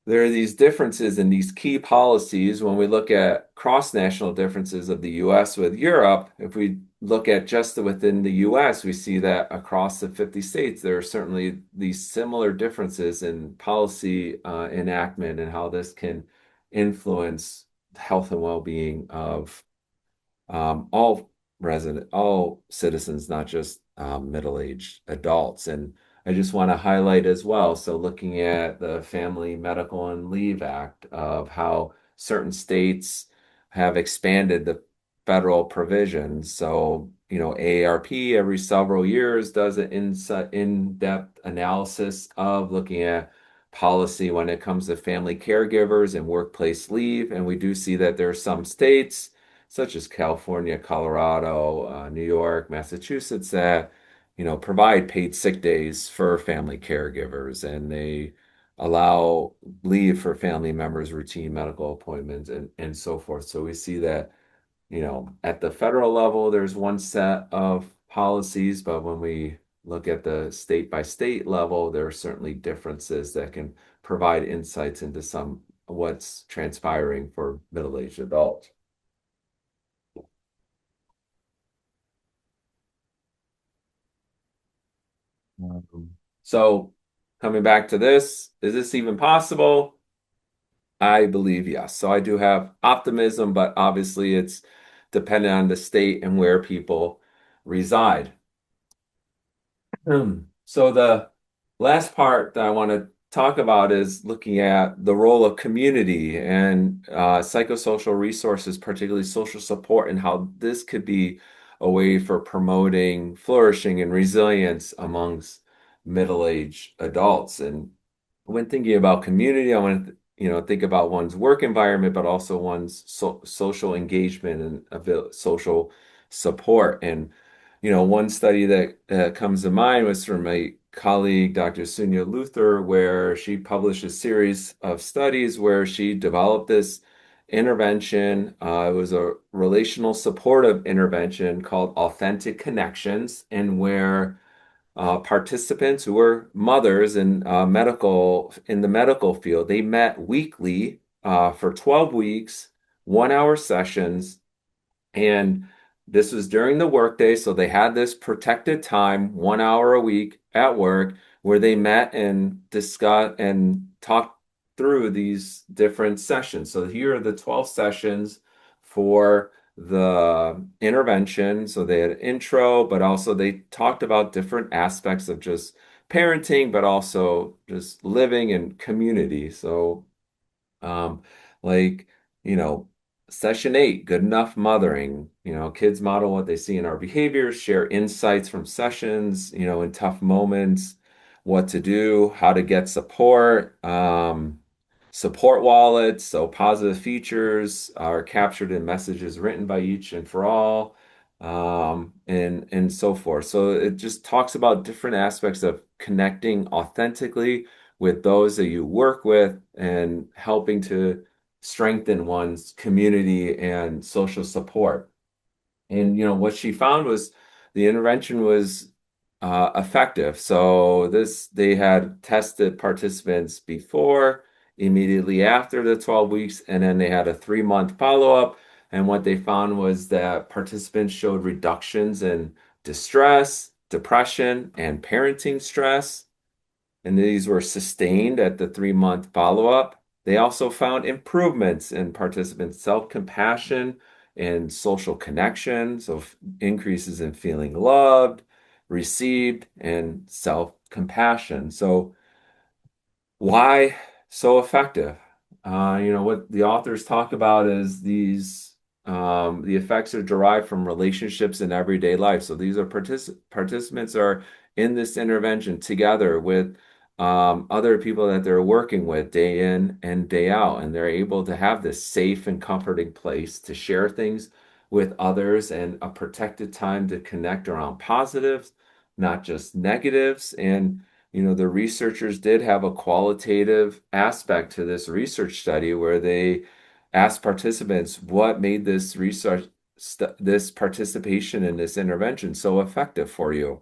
Speaker 3: there are these differences in these key policies when we look at cross-national differences of the US with Europe. If we look at just within the US, we see that across the 50 states, there are certainly these similar differences in policy enactment and how this can influence health and well-being of all citizens, not just middle-aged adults. And I just want to highlight as well. So looking at the Family Medical and Leave Act of how certain states have expanded the federal provisions. So, AARP every several years does an in-depth analysis of looking at policy when it comes to family caregivers and workplace leave. And we do see that there are some states such as California, Colorado, New York, Massachusetts, that provide paid sick days for family caregivers, and they allow leave for family members' routine medical appointments and so forth. So we see that, at the federal level, there's one set of policies, but when we look at the state by state level, there are certainly differences that can provide insights into some what's transpiring for middle-aged adults. So coming back to this, is this even possible? I believe yes. So I do have optimism, but obviously it's dependent on the state and where people reside. So the last part that I want to talk about is looking at the role of community and psychosocial resources, particularly social support, and how this could be a way for promoting flourishing and resilience amongst middle-aged adults. And when thinking about community, I want to, think about one's work environment, but also one's social engagement and social support. And one study that comes to mind was from my colleague, Dr. Sunya Luther, where she published a series of studies where she developed this intervention. It was a relational supportive intervention called Authentic Connections, and where participants who were mothers in in the medical field, they met weekly for 12 weeks, 1 hour sessions, and this was during the workday, so they had this protected time, 1 hour a week at work, where they met and discussed and talked through these different sessions. So here are the 12 sessions for the intervention. So they had an intro, but also they talked about different aspects of just parenting, but also just living in community. So um, like, you know, session 8, good enough mothering. Kids model what they see in our behaviors, share insights from sessions, in tough moments, what to do, how to get support, support wallets. So positive features are captured in messages written by each and for all, and so forth. So it just talks about different aspects of connecting authentically with those that you work with and helping to strengthen one's community and social support. And what she found was the intervention was effective. So they had tested participants before, immediately after the 12 weeks, and then they had a 3-month follow-up. And what they found was that participants showed reductions in distress, depression, and parenting stress, and these were sustained at the 3-month follow-up. They also found improvements in participants' self-compassion and social connection, so increases in feeling loved, received, and self-compassion. So why so effective? What the authors talk about is the effects are derived from relationships in everyday life. So these are participants are in this intervention together with other people that they're working with day in and day out, and they're able to have this safe and comforting place to share things with others and a protected time to connect around positives, not just negatives. And the researchers did have a qualitative aspect to this research study where they asked participants what made this this participation in this intervention so effective for you.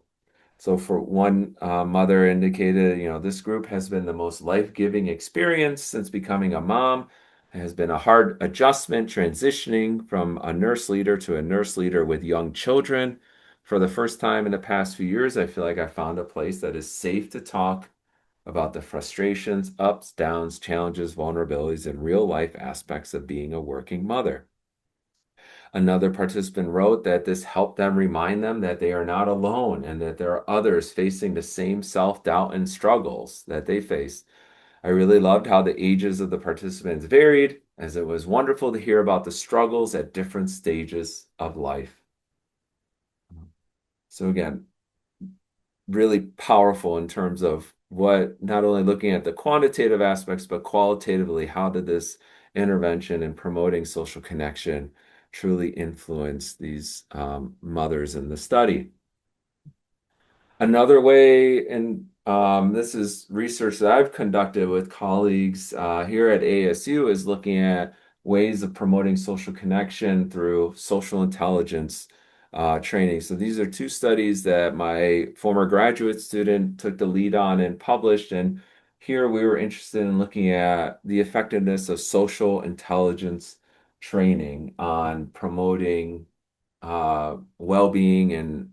Speaker 3: So for one mother indicated, this group has been the most life-giving experience since becoming a mom. It has been a hard adjustment transitioning from a nurse leader to a nurse leader with young children. For the first time in the past few years, I feel like I found a place that is safe to talk about the frustrations, ups, downs, challenges, vulnerabilities, and real life aspects of being a working mother. Another participant wrote that this helped them remind them that they are not alone and that there are others facing the same self-doubt and struggles that they face. I really loved how the ages of the participants varied, as it was wonderful to hear about the struggles at different stages of life. So again, really powerful in terms of what, not only looking at the quantitative aspects, but qualitatively, how did this intervention in promoting social connection truly influence these mothers in the study? Another way, and this is research that I've conducted with colleagues here at ASU, is looking at ways of promoting social connection through social intelligence training. So these are two studies that my former graduate student took the lead on and published. And here we were interested in looking at the effectiveness of social intelligence training on promoting well-being and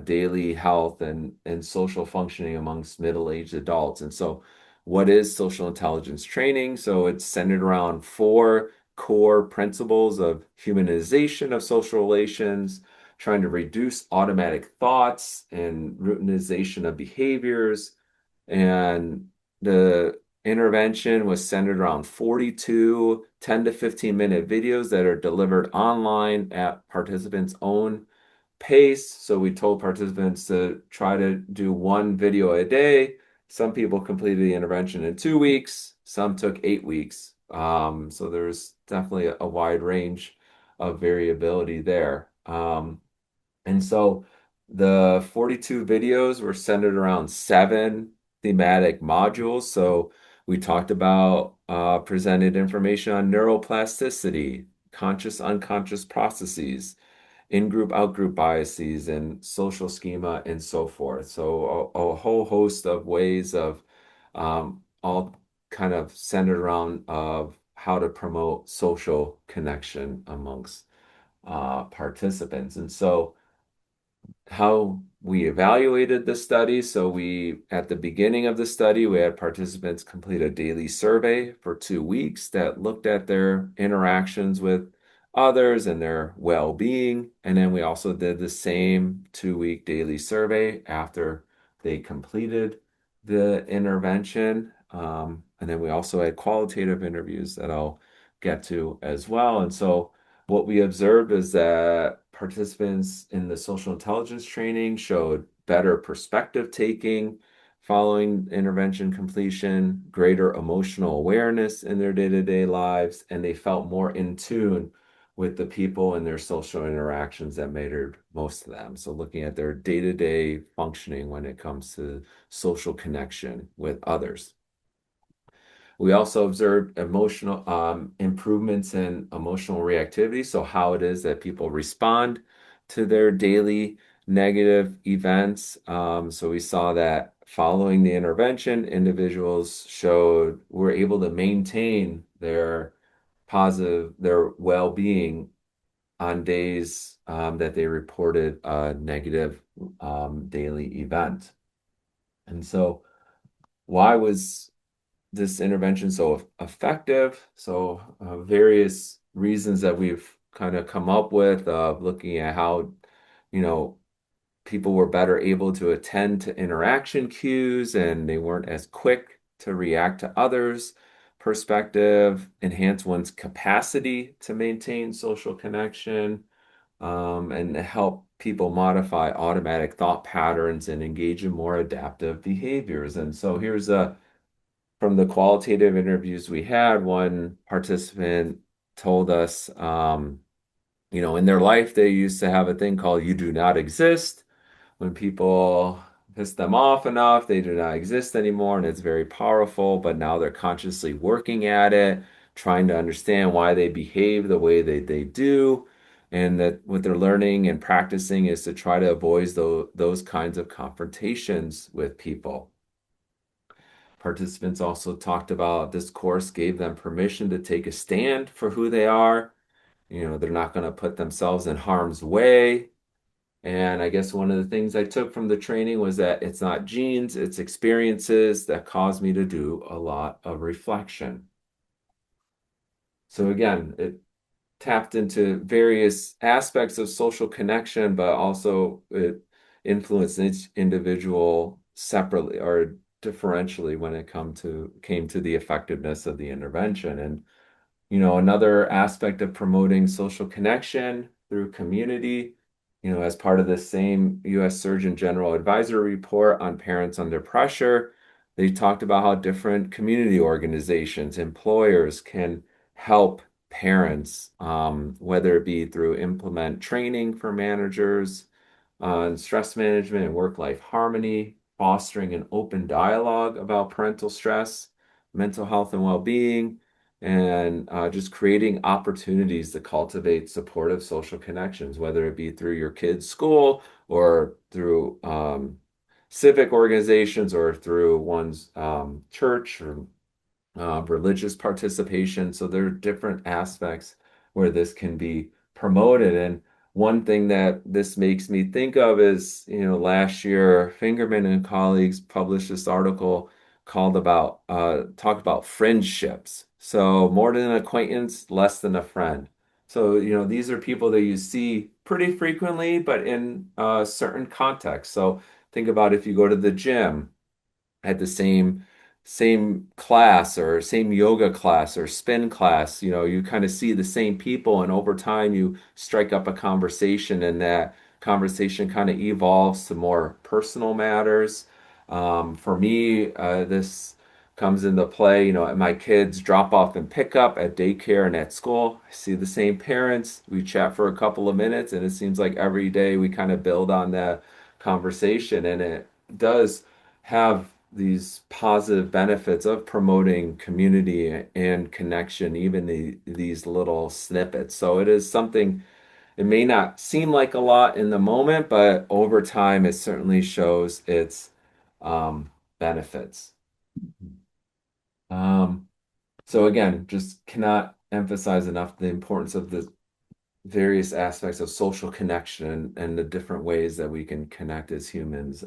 Speaker 3: daily health and social functioning amongst middle-aged adults. And so what is social intelligence training? So it's centered around four core principles of humanization of social relations, trying to reduce automatic thoughts and routinization of behaviors. And the intervention was centered around 42 10 to 15-minute videos that are delivered online at participants' own pace. So we told participants to try to do one video a day. Some people completed the intervention in 2 weeks, some took 8 weeks. So there's definitely a wide range of variability there. And so the 42 videos were centered around 7 thematic modules. So we talked about presented information on neuroplasticity, conscious, unconscious processes, in-group, out-group biases, and social schema, and so forth. So a whole host of ways of all kind of centered around of how to promote social connection amongst participants. And so how we evaluated the study. So at the beginning of the study, we had participants complete a daily survey for 2 weeks that looked at their interactions with others and their well-being. And then we also did the same 2-week daily survey after they completed the intervention. And then we also had qualitative interviews that I'll get to as well. And so what we observed is that participants in the social intelligence training showed better perspective taking following intervention completion, greater emotional awareness in their day-to-day lives, and they felt more in tune with the people and their social interactions that mattered most to them. So looking at their day-to-day functioning when it comes to social connection with others. We also observed emotional improvements in emotional reactivity, so how it is that people respond to their daily negative events. So we saw that following the intervention, individuals were able to maintain their well-being on days that they reported a negative daily event. And so why was this intervention so effective? So various reasons that we've kind of come up with looking at how, people were better able to attend to interaction cues and they weren't as quick to react to others' perspective, enhance one's capacity to maintain social connection, and help people modify automatic thought patterns and engage in more adaptive behaviors. And so here's from the qualitative interviews we had, one participant told us, in their life, they used to have a thing called "you do not exist." When people piss them off enough, they do not exist anymore, and it's very powerful. But now they're consciously working at it, trying to understand why they behave the way they do, and that what they're learning and practicing is to try to avoid those kinds of confrontations with people. Participants also talked about this course gave them permission to take a stand for who they are. They're not going to put themselves in harm's way. And I guess one of the things I took from the training was that it's not genes, it's experiences that caused me to do a lot of reflection. So again, it tapped into various aspects of social connection, but also it influenced each individual separately or differentially when it came to the effectiveness of the intervention. And another aspect of promoting social connection through community, as part of the same U.S. Surgeon General advisory report on parents under pressure, they talked about how different community organizations, employers can help parents, whether it be through implement training for managers on stress management and work-life harmony, fostering an open dialogue about parental stress, mental health and well-being, and just creating opportunities to cultivate supportive social connections, whether it be through your kid's school or through civic organizations or through one's church or religious participation. So there are different aspects where this can be promoted. And one thing that this makes me think of is, last year, Fingerman and colleagues published this article talked about friendships. So more than an acquaintance, less than a friend. So, these are people that you see pretty frequently, but in certain contexts. So think about if you go to the gym at the same class or same yoga class or spin class, you kind of see the same people, and over time you strike up a conversation, and that conversation kind of evolves to more personal matters. For me, this comes into play, at my kids' drop off and pick up at daycare and at school. I see the same parents. We chat for a couple of minutes, and it seems like every day we kind of build on that conversation, and it does have these positive benefits of promoting community and connection, even these little snippets. So it is something, it may not seem like a lot in the moment, but over time, it certainly shows its benefits. Um, so again, just cannot emphasize enough the importance of the various aspects of social connection and the different ways that we can connect as humans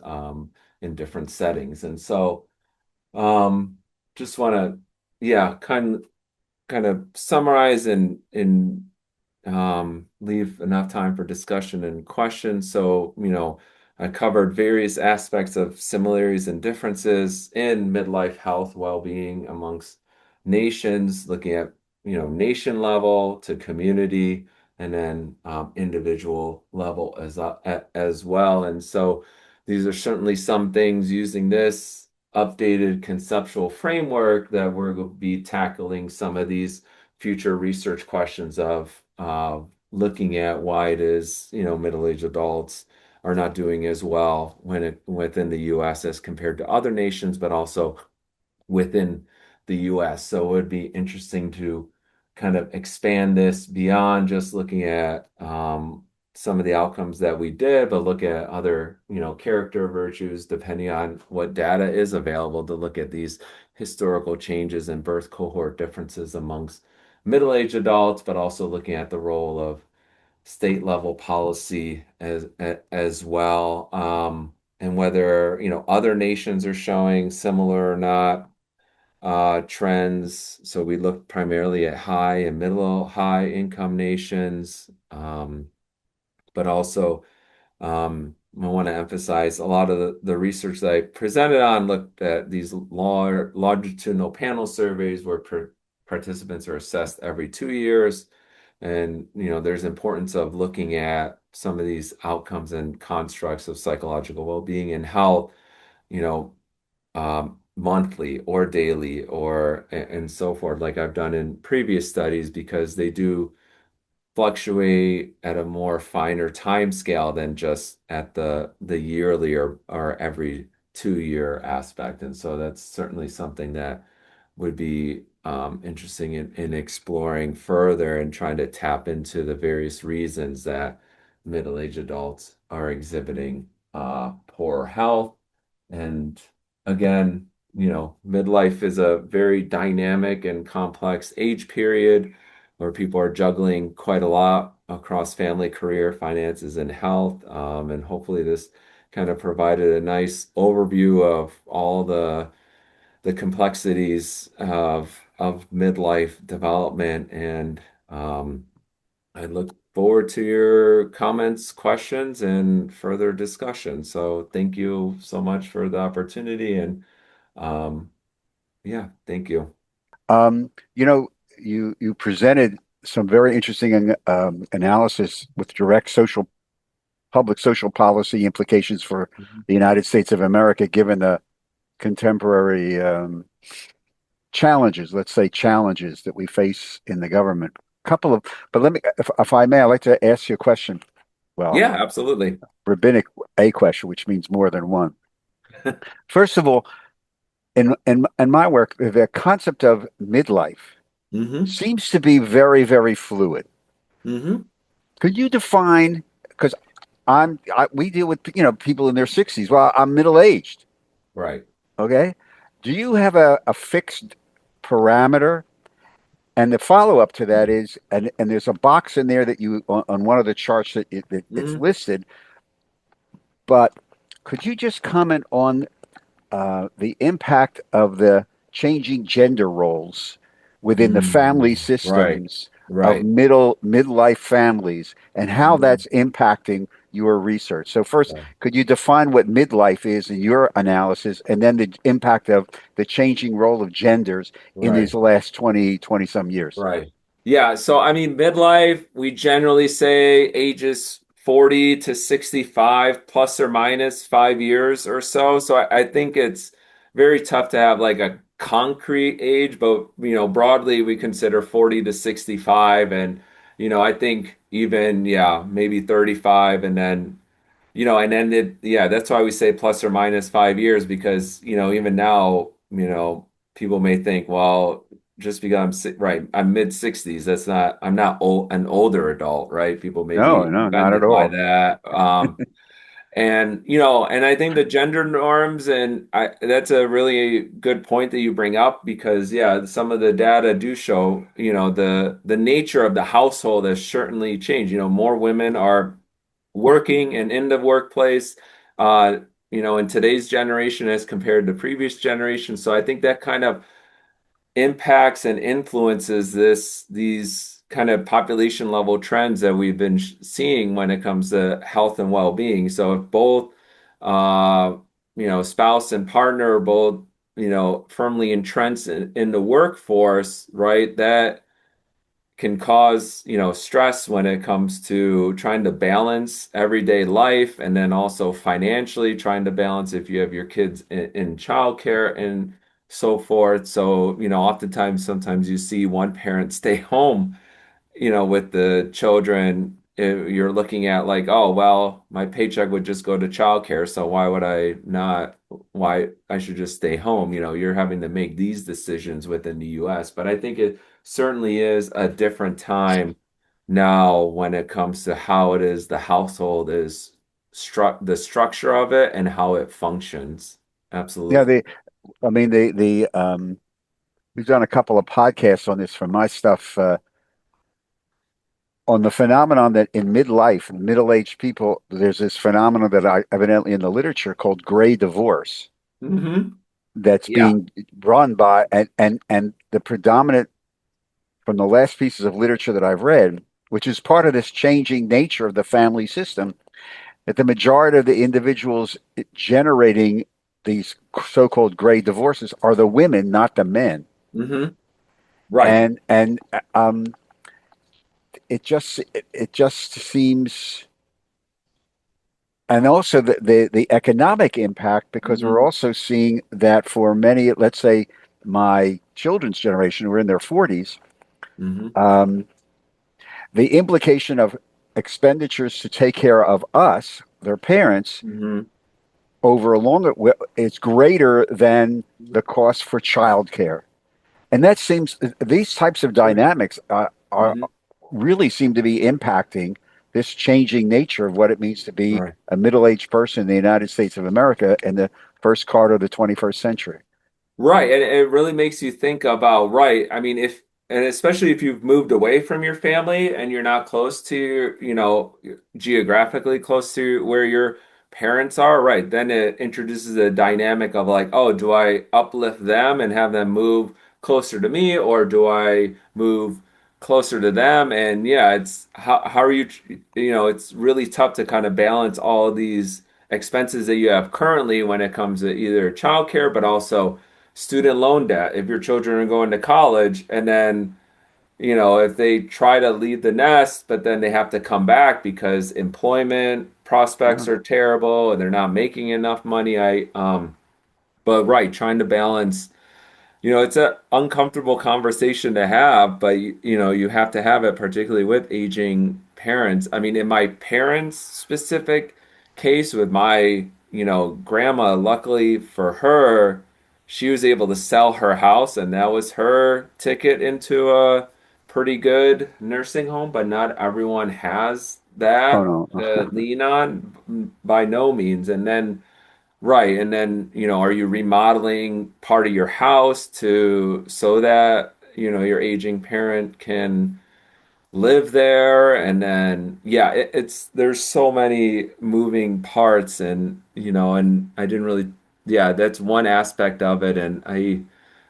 Speaker 3: in different settings. And so um, just want to, yeah, kind of summarize and leave enough time for discussion and questions. So, I covered various aspects of similarities and differences in midlife health, well-being amongst nations, looking at, nation level to community, and then individual level as well. And so these are certainly some things using this updated conceptual framework that we're going to be tackling some of these future research questions of looking at why it is, middle-aged adults are not doing as well within the US as compared to other nations, but also within the US. So it would be interesting to kind of expand this beyond just looking at some of the outcomes that we did, but look at other, character virtues, depending on what data is available to look at these historical changes and birth cohort differences amongst middle-aged adults, but also looking at the role of state level policy as well, and whether other nations are showing similar or not trends. So we look primarily at high and middle high income nations, but also I want to emphasize a lot of the research that I presented on looked at these longitudinal panel surveys where participants are assessed every 2 years. And, there's importance of looking at some of these outcomes and constructs of psychological well-being and how, you know, monthly or daily or and so forth, like I've done in previous studies, because they do fluctuate at a more finer time scale than just at the yearly or every 2 year aspect. And so that's certainly something that would be interesting in exploring further and trying to tap into the various reasons that middle-aged adults are exhibiting poor health. And again, midlife is a very dynamic and complex age period where people are juggling quite a lot across family, career, finances, and health. And hopefully this kind of provided a nice overview of all the complexities of midlife development. And I look forward to your comments, questions, and further discussion. So thank you so much for the opportunity. And um, yeah, thank you.
Speaker 2: You know, you presented some very interesting analysis with direct public social policy implications for
Speaker 3: Mhm.
Speaker 2: the United States of America, given the contemporary challenges, let's say challenges that we face in the government. Couple of, but let me, if I may, I'd like to ask you a question. Well,
Speaker 3: Yeah, absolutely.
Speaker 2: rabbinic a question, which means more than one. First of all, in my work, the concept of midlife
Speaker 3: Hmm.
Speaker 2: seems to be very, very fluid.
Speaker 3: Hmm.
Speaker 2: Could you define, because we deal with, people in their 60s. Well, I'm middle aged.
Speaker 3: Right.
Speaker 2: Okay. Do you have a fixed parameter? And the follow up to that is, and there's a box in there that on one of the charts that it's
Speaker 3: Hmm.
Speaker 2: listed, but could you just comment on the impact of the changing gender roles within the family
Speaker 3: Right.
Speaker 2: systems of
Speaker 3: Right.
Speaker 2: midlife families and how
Speaker 3: Mhm.
Speaker 2: that's impacting your research. So first,
Speaker 3: Right.
Speaker 2: could you define what midlife is in your analysis and then the impact of the changing role of genders in
Speaker 3: Right.
Speaker 2: these last 20 some years?
Speaker 3: Right. Yeah. So, I mean, midlife, we generally say ages 40 to 65, plus or minus 5 years or so. So, I think it's very tough to have like a concrete age, but, broadly we consider 40 to 65. And, I think even, yeah, maybe 35 and then yeah, that's why we say plus or minus 5 years because, even now, people may think, well, just because right, I'm mid 60s, I'm not an older adult, right? People may
Speaker 2: No,
Speaker 3: be
Speaker 2: no, not at
Speaker 3: offended by
Speaker 2: all.
Speaker 3: that. And I think the gender norms, and that's a really good point that you bring up because, yeah, some of the data do show, the nature of the household has certainly changed. More women are working and in the workplace, uh, in today's generation as compared to previous generations. So I think that kind of impacts and influences these kind of population level trends that we've been seeing when it comes to health and well-being. So if both, uh, spouse and partner are both, firmly entrenched in the workforce, right, that can cause, stress when it comes to trying to balance everyday life and then also financially trying to balance if you have your kids in childcare and so forth. So, oftentimes, sometimes you see one parent stay home with the children, you're looking at like, oh, well, my paycheck would just go to childcare, so why would I not? Why I should just stay home? You're having to make these decisions within the US. But I think it certainly is a different time now when it comes to how it is the household is the structure of it and how it functions.
Speaker 2: Yeah,
Speaker 3: Absolutely.
Speaker 2: I mean, we've done a couple of podcasts on this for my stuff. On the phenomenon that in midlife, middle-aged people, there's this phenomenon that I evidently in the literature called gray divorce
Speaker 3: Hmm.
Speaker 2: that's
Speaker 3: Yeah.
Speaker 2: being run by and the predominant from the last pieces of literature that I've read, which is part of this changing nature of the family system. that the majority of the individuals generating these so-called gray divorces are the women, not the men.
Speaker 3: Mm-hmm. Right.
Speaker 2: And it just seems, and also the economic impact, because we're
Speaker 3: Mm-hmm.
Speaker 2: also seeing that for many, let's say my children's generation, who are in their 40s,
Speaker 3: Mm-hmm.
Speaker 2: um, the implication of expenditures to take care of us, their parents,
Speaker 3: Mm-hmm.
Speaker 2: over a longer, it's greater than the cost for childcare. And that seems, these types of dynamics are
Speaker 3: Mm-hmm.
Speaker 2: really seem to be impacting this changing nature of what it means to be
Speaker 3: Right.
Speaker 2: a middle-aged person in the United States of America in the first quarter of the 21st century.
Speaker 3: Right. And it really makes you think about, right. I mean, and especially if you've moved away from your family and you're not close to, geographically close to where your parents are, right. Then it introduces a dynamic of like, oh, do I uplift them and have them move closer to me, or do I move closer to them? And yeah, it's how are you, it's really tough to kind of balance all of these expenses that you have currently when it comes to either childcare, but also student loan debt if your children are going to college, and then if they try to leave the nest but then they have to come back because employment
Speaker 2: Yeah.
Speaker 3: prospects are terrible and they're not making enough money. But right, trying to balance, it's an uncomfortable conversation to have, but you have to have it, particularly with aging parents. I mean, in my parents' specific case with my, grandma, luckily for her, she was able to sell her house, and that was her ticket into a pretty good nursing home, but not everyone has
Speaker 2: Oh
Speaker 3: that
Speaker 2: no.
Speaker 3: to lean on by no means. And then right. And then, are you remodeling part of your house to so that, your aging parent can live there? And then, yeah, there's so many moving parts, and I didn't really, yeah, that's one aspect of it. And I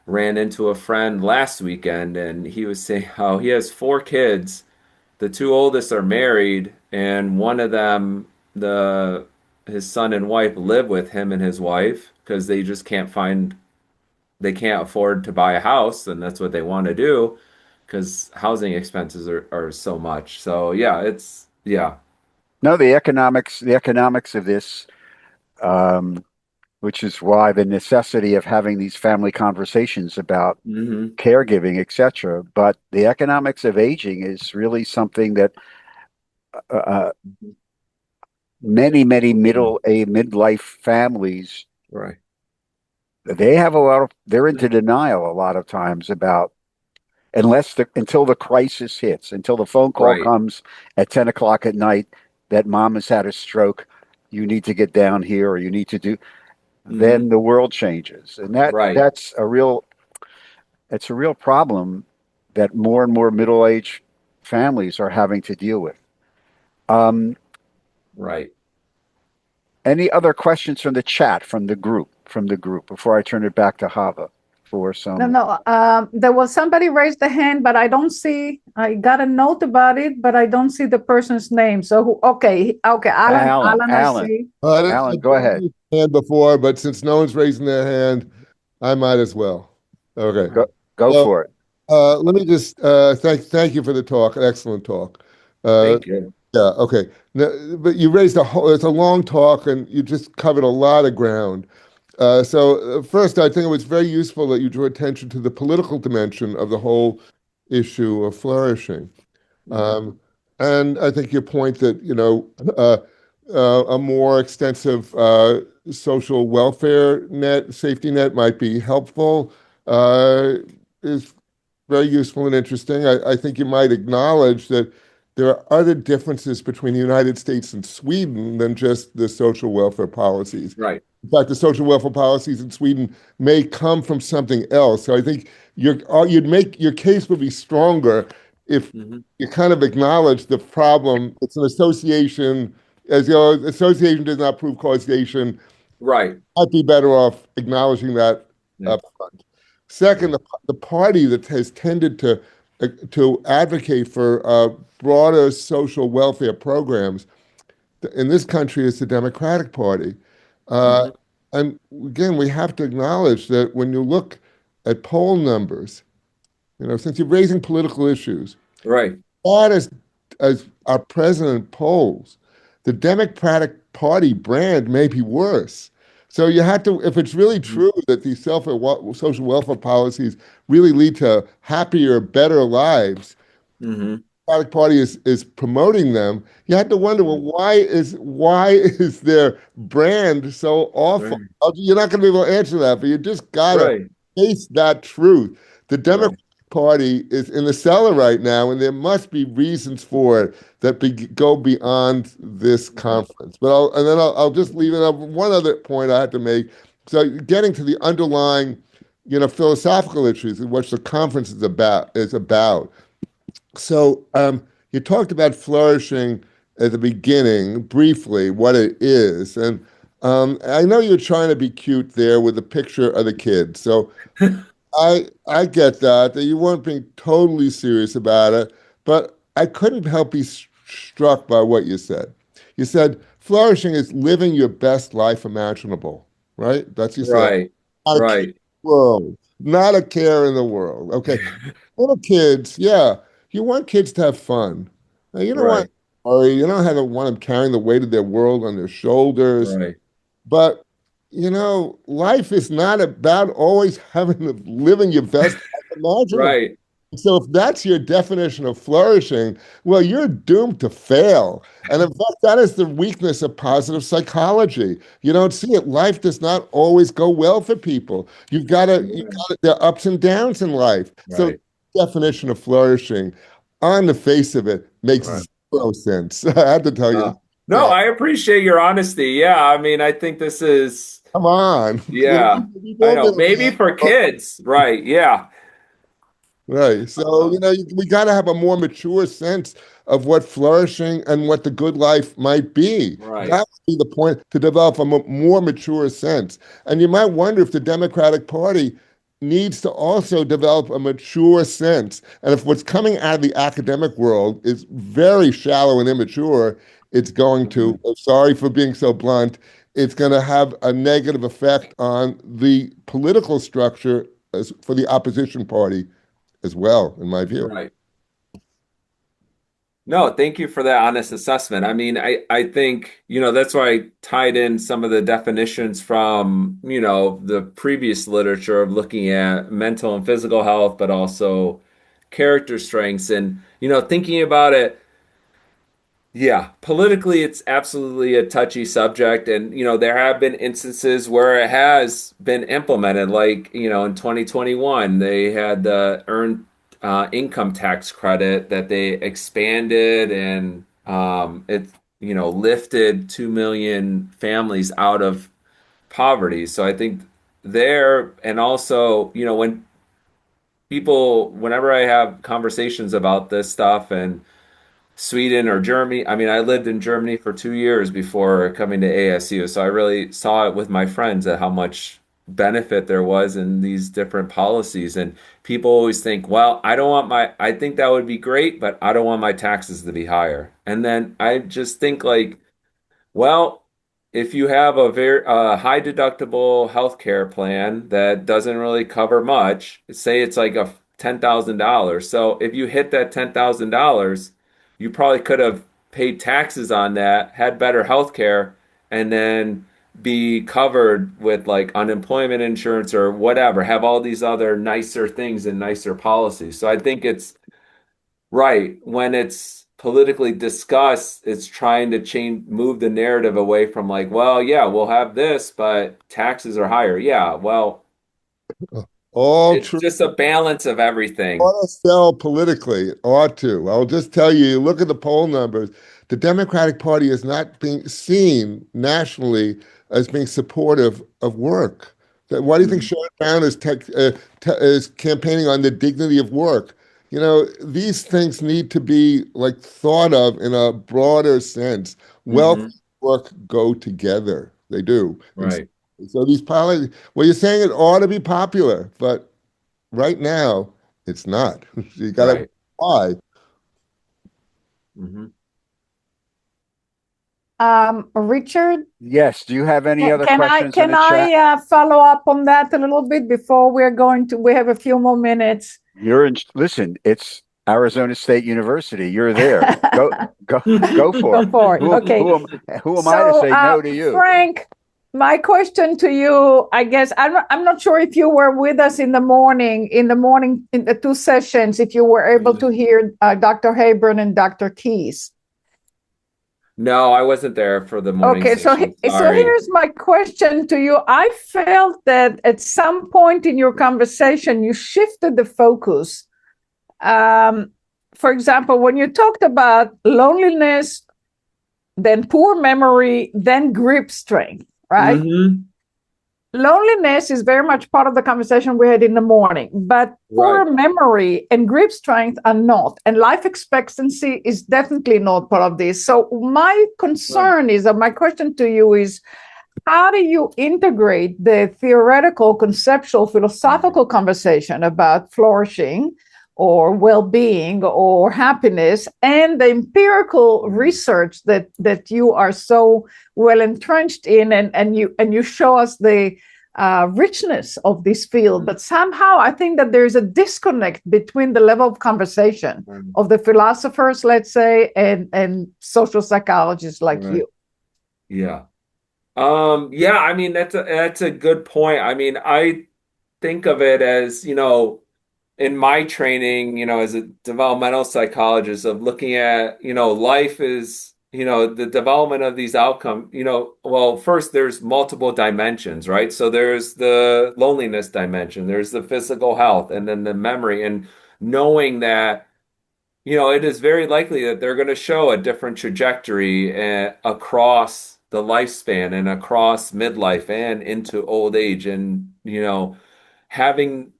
Speaker 3: ran into a friend last weekend and he was saying how he has four kids. The two oldest are married, and one of them, the his son and wife, live with him and his wife because they can't afford to buy a house, and that's what they want to do because housing expenses are so much. So yeah, yeah.
Speaker 2: No, the economics of this, um, which is why the necessity of having these family conversations about
Speaker 3: Hmm.
Speaker 2: caregiving, etc. But the economics of aging is really something that uh, many midlife families,
Speaker 3: Right.
Speaker 2: they have they're into denial a lot of times about, until the crisis hits, until the phone call
Speaker 3: Right.
Speaker 2: comes at 10 o'clock at night that mom has had a stroke, you need to get down here, or you need to do,
Speaker 3: Hmm.
Speaker 2: then the world changes. And
Speaker 3: Right.
Speaker 2: it's a real problem that more and more middle-aged families are having to deal with. Um,
Speaker 3: Right.
Speaker 2: any other questions from the chat, from the group, before I turn it back to Hava for
Speaker 1: No,
Speaker 2: some?
Speaker 1: no. There was somebody raised the hand, but I don't see. I got a note about it, but I don't see the person's name. So, okay,
Speaker 2: Alan,
Speaker 1: Alan, I
Speaker 2: Alan,
Speaker 1: see.
Speaker 2: Alan,
Speaker 5: I
Speaker 2: go ahead.
Speaker 5: raised my hand before, but since no one's raising their hand, I might as well. Okay.
Speaker 2: Go
Speaker 5: So
Speaker 2: for it.
Speaker 5: let me just thank you for the talk. Excellent talk. Uh,
Speaker 3: Thank you.
Speaker 5: yeah. Okay. But you raised it's a long talk, and you just covered a lot of ground. So first, I think it was very useful that you drew attention to the political dimension of the whole issue of flourishing.
Speaker 3: Mhm.
Speaker 5: Um, and I think your point that, a more extensive social welfare net, safety net might be helpful, uh, is very useful and interesting. I think you might acknowledge that there are other differences between the United States and Sweden than just the social welfare policies.
Speaker 3: Right.
Speaker 5: In fact, the social welfare policies in Sweden may come from something else. So I think you'd make your case would be stronger if
Speaker 3: Hmm.
Speaker 5: you kind of acknowledge the problem. It's an association, as you know, association does not prove causation.
Speaker 3: Right.
Speaker 5: I'd be better off acknowledging that
Speaker 3: Yeah.
Speaker 5: up front. Second,
Speaker 3: Yeah.
Speaker 5: the party that has tended to advocate for broader social welfare programs in this country is the Democratic Party. Uh,
Speaker 3: Mhm.
Speaker 5: and again, we have to acknowledge that when you look at poll numbers, since you're raising political issues,
Speaker 3: Right.
Speaker 5: bad as our president polls, the Democratic Party brand may be worse. So you have to, if it's really
Speaker 3: Mhm.
Speaker 5: true that these social welfare policies really lead to happier, better lives,
Speaker 3: Mhm.
Speaker 5: Democratic Party is promoting them, you have to wonder, well, why is their brand so awful?
Speaker 3: Right.
Speaker 5: You're not going to be able to answer that, but you just gotta
Speaker 3: Right.
Speaker 5: face that truth. The
Speaker 3: Right.
Speaker 5: Democratic Party is in the cellar right now, and there must be reasons for it that go beyond this
Speaker 3: Right.
Speaker 5: conference. But I'll just leave it up. One other point I have to make. So getting to the underlying, philosophical issues, which the conference is about. So you talked about flourishing at the beginning, briefly, what it is. And I know you're trying to be cute there with the picture of the kid. So I get that you weren't being totally serious about it, but I couldn't help be struck by what you said. You said flourishing is living your best life imaginable, right? That's what you said.
Speaker 3: Right.
Speaker 5: Not a care in
Speaker 3: Right.
Speaker 5: the world. Not a care in the world. Okay. Little kids, yeah, you want kids to have fun. Now, you don't want
Speaker 3: Right.
Speaker 5: worry. You don't have to want them carrying the weight of their world on their shoulders.
Speaker 3: Right.
Speaker 5: But life is not about always living your best life imaginable.
Speaker 3: Right.
Speaker 5: So if that's your definition of flourishing, well, you're doomed to fail. And in fact, that is the weakness of positive psychology. You don't see it. Life does not always go well for people. There are ups and downs in life. So
Speaker 3: Right.
Speaker 5: definition of flourishing, on the face of it, makes
Speaker 3: Right.
Speaker 5: zero sense. I had to tell you.
Speaker 3: No, I appreciate your honesty. Yeah, I mean, I think this is,
Speaker 5: Come on.
Speaker 3: yeah,
Speaker 5: We've
Speaker 3: I
Speaker 5: all
Speaker 3: know.
Speaker 5: been
Speaker 3: Maybe for kids, right? Yeah.
Speaker 5: right. So, we got to have a more mature sense of what flourishing and what the good life might be.
Speaker 3: Right.
Speaker 5: That would be the point, to develop a more mature sense. And you might wonder if the Democratic Party needs to also develop a mature sense. And if what's coming out of the academic world is very shallow and immature, it's going to,
Speaker 3: Mhm.
Speaker 5: sorry for being so blunt, it's going to have a negative effect on the political structure for the opposition party as well, in my view.
Speaker 3: Right. No, thank you for that honest assessment. I mean, I think, that's why I tied in some of the definitions from, the previous literature of looking at mental and physical health, but also character strengths and, thinking about it. Yeah, politically, it's absolutely a touchy subject. And, there have been instances where it has been implemented, like, in 2021, they had the earned income tax credit that they expanded and it, lifted 2 million families out of poverty. So I think there, and also, whenever I have conversations about this stuff and Sweden or Germany. I mean, I lived in Germany for 2 years before coming to ASU, so I really saw it with my friends at how much benefit there was in these different policies. And people always think, well, I think that would be great, but I don't want my taxes to be higher. And then I just think like, well, if you have a very high deductible healthcare plan that doesn't really cover much, say it's like a $10,000. So if you hit that $10,000, you probably could have paid taxes on that, had better healthcare, and then be covered with like unemployment insurance or whatever, have all these other nicer things and nicer policies. So I think it's right. When it's politically discussed, it's trying to move the narrative away from like, well, yeah, we'll have this, but taxes are higher. Yeah, well,
Speaker 5: All
Speaker 3: it's
Speaker 5: true.
Speaker 3: just a balance of everything.
Speaker 5: Ought to sell politically. It ought to. I'll just tell you, look at the poll numbers. The Democratic Party is not being seen nationally as being supportive of work. Why do you think
Speaker 3: Mhm.
Speaker 5: Sherrod Brown is campaigning on the dignity of work? These things need to be like thought of in a broader sense. Wealth and
Speaker 3: Hmm.
Speaker 5: work go together. They do. And
Speaker 3: Right.
Speaker 5: so these policies, well, you're saying it ought to be popular, but right now, it's not. You got to
Speaker 3: Right.
Speaker 5: why.
Speaker 3: Hmm.
Speaker 1: Richard,
Speaker 2: Yes. Do you have any other
Speaker 1: can
Speaker 2: questions in the chat?
Speaker 1: follow up on that a little bit before we have a few more minutes.
Speaker 2: Listen, it's Arizona State University. You're there. Go for it.
Speaker 1: Go for it. Okay.
Speaker 2: Who am I to say no to you?
Speaker 1: Frank, my question to you, I guess, I'm not sure if you were with us in the morning, in the two sessions, if you were able to hear Dr. Habron and Dr. Keys.
Speaker 3: No, I wasn't there for the morning session.
Speaker 1: So here's my question to you. I felt that at some point in your conversation, you shifted the focus. For example, when you talked about loneliness, then poor memory, then grip strength, right?
Speaker 3: Mm-hmm.
Speaker 1: Loneliness is very much part of the conversation we had in the morning, but poor memory and grip strength are not. And life expectancy is definitely not part of this. So my concern is, my question to you is, how do you integrate the theoretical, conceptual, philosophical conversation about flourishing or well-being or happiness and the empirical research that you are so well entrenched in, and you show us the richness of this field, but somehow I think that there's a disconnect between the level of conversation of the philosophers, let's say, and social psychologists like you.
Speaker 3: Yeah. I mean, that's a good point. I mean, I think of it as, in my training, as a developmental psychologist, of looking at, life is, the development of these outcomes, well, first there's multiple dimensions, right? So there's the loneliness dimension, there's the physical health, and then the memory, and knowing that, it is very likely that they're going to show a different trajectory across the lifespan and across midlife and into old age. And, having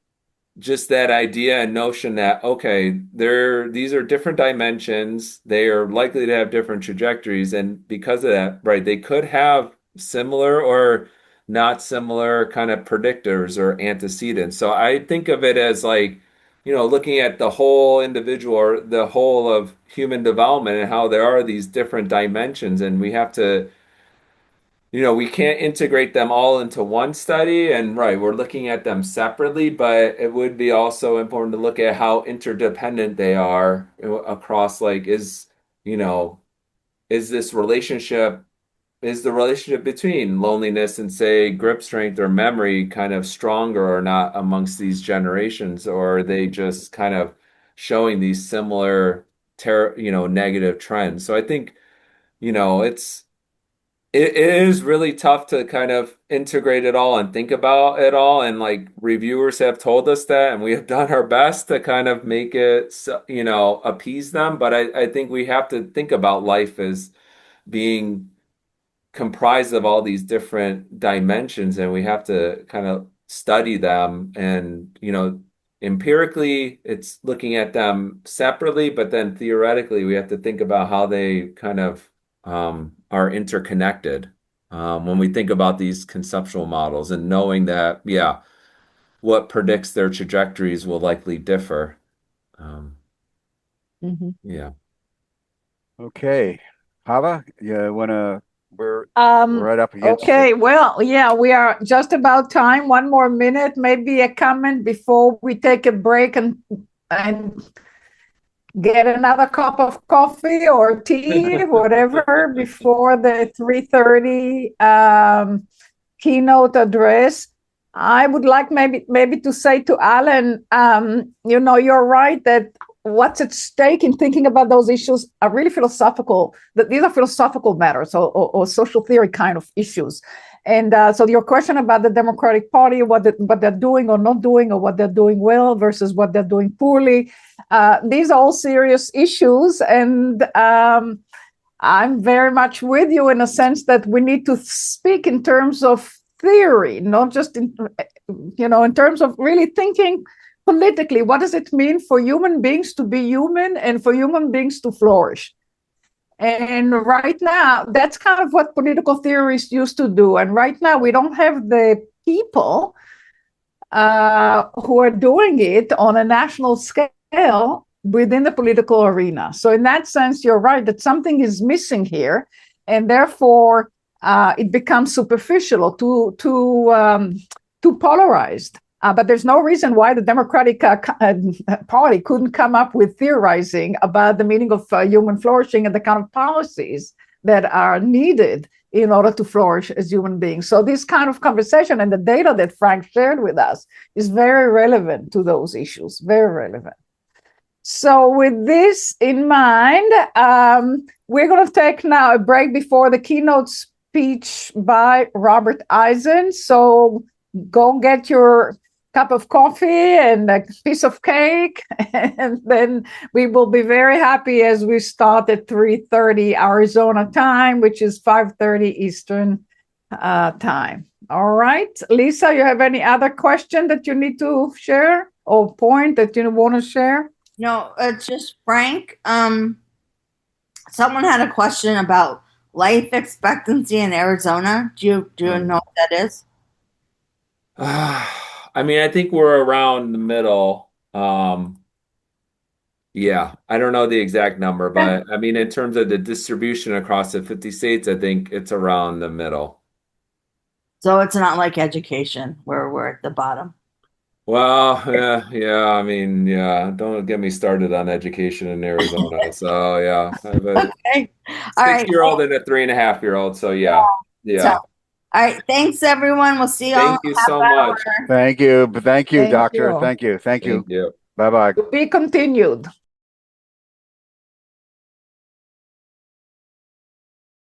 Speaker 3: just that idea and notion that, okay, these are different dimensions. They are likely to have different trajectories. And because of that, right, they could have similar or not similar kind of predictors or antecedents. So I think of it as like, looking at the whole individual or the whole of human development and how there are these different dimensions, and we have to, we can't integrate them all into one study, and right, we're looking at them separately, but it would be also important to look at how interdependent they are across, like, is the relationship between loneliness and, say, grip strength or memory kind of stronger or not amongst these generations, or are they just kind of showing these similar negative trends? So I think, it is really tough to kind of integrate it all and think about it all. And like reviewers have told us that, and we have done our best to kind of make it, appease them. But I think we have to think about life as being comprised of all these different dimensions, and we have to kind of study them. And, empirically, it's looking at them separately, but then theoretically, we have to think about how they kind of are interconnected when we think about these conceptual models, and knowing that, what predicts their trajectories will likely differ. Yeah.
Speaker 2: Okay. Hava, we're right up against
Speaker 1: okay,
Speaker 2: it.
Speaker 1: well, yeah, we are just about time. One more minute, maybe a comment before we take a break and get another cup of coffee or tea, whatever, before the 3:30 keynote address. I would like maybe to say to Alan, you're right that what's at stake in thinking about those issues are really philosophical, that these are philosophical matters or social theory kind of issues. And so your question about the Democratic Party, what they're doing or not doing, or what they're doing well versus what they're doing poorly, these are all serious issues. And I'm very much with you in a sense that we need to speak in terms of theory, not just in terms of really thinking politically. What does it mean for human beings to be human and for human beings to flourish? And right now, that's kind of what political theorists used to do. And right now, we don't have the people who are doing it on a national scale within the political arena. So in that sense, you're right that something is missing here. and therefore it becomes superficial, too polarized. But there's no reason why the Democratic Party couldn't come up with theorizing about the meaning of human flourishing and the kind of policies that are needed in order to flourish as human beings. So this kind of conversation and the data that Frank shared with us is very relevant to those issues, very relevant. So with this in mind, we're going to take now a break before the keynote speech by Robert Eisen. So go get your cup of coffee and a piece of cake, and then we will be very happy as we start at 3:30 Arizona time, which is 5:30 Eastern time. All right, Lisa, you have any other question that you need to share or point that you want to share?
Speaker 6: No, it's just Frank. Someone had a question about life expectancy in Arizona. Do you know what that is?
Speaker 3: I mean, I think we're around the middle. Yeah, I don't know the exact number, but I mean, in terms of the distribution across the 50 states, I think it's around the middle.
Speaker 6: So it's not like education where we're at the bottom.
Speaker 3: Well, yeah. I mean, yeah. Don't get me started on education in Arizona. So yeah, I have a
Speaker 6: Okay. All right.
Speaker 3: 6-year-old and a 3.5-year-old. So yeah.
Speaker 6: So, all right. Thanks, everyone. We'll see you all.
Speaker 3: Thank you so much.
Speaker 2: Thank you. Thank you,
Speaker 1: Thank
Speaker 2: Doctor.
Speaker 1: you.
Speaker 2: Thank you. Thank you.
Speaker 3: Thank you.
Speaker 2: Bye-bye.
Speaker 1: To be continued.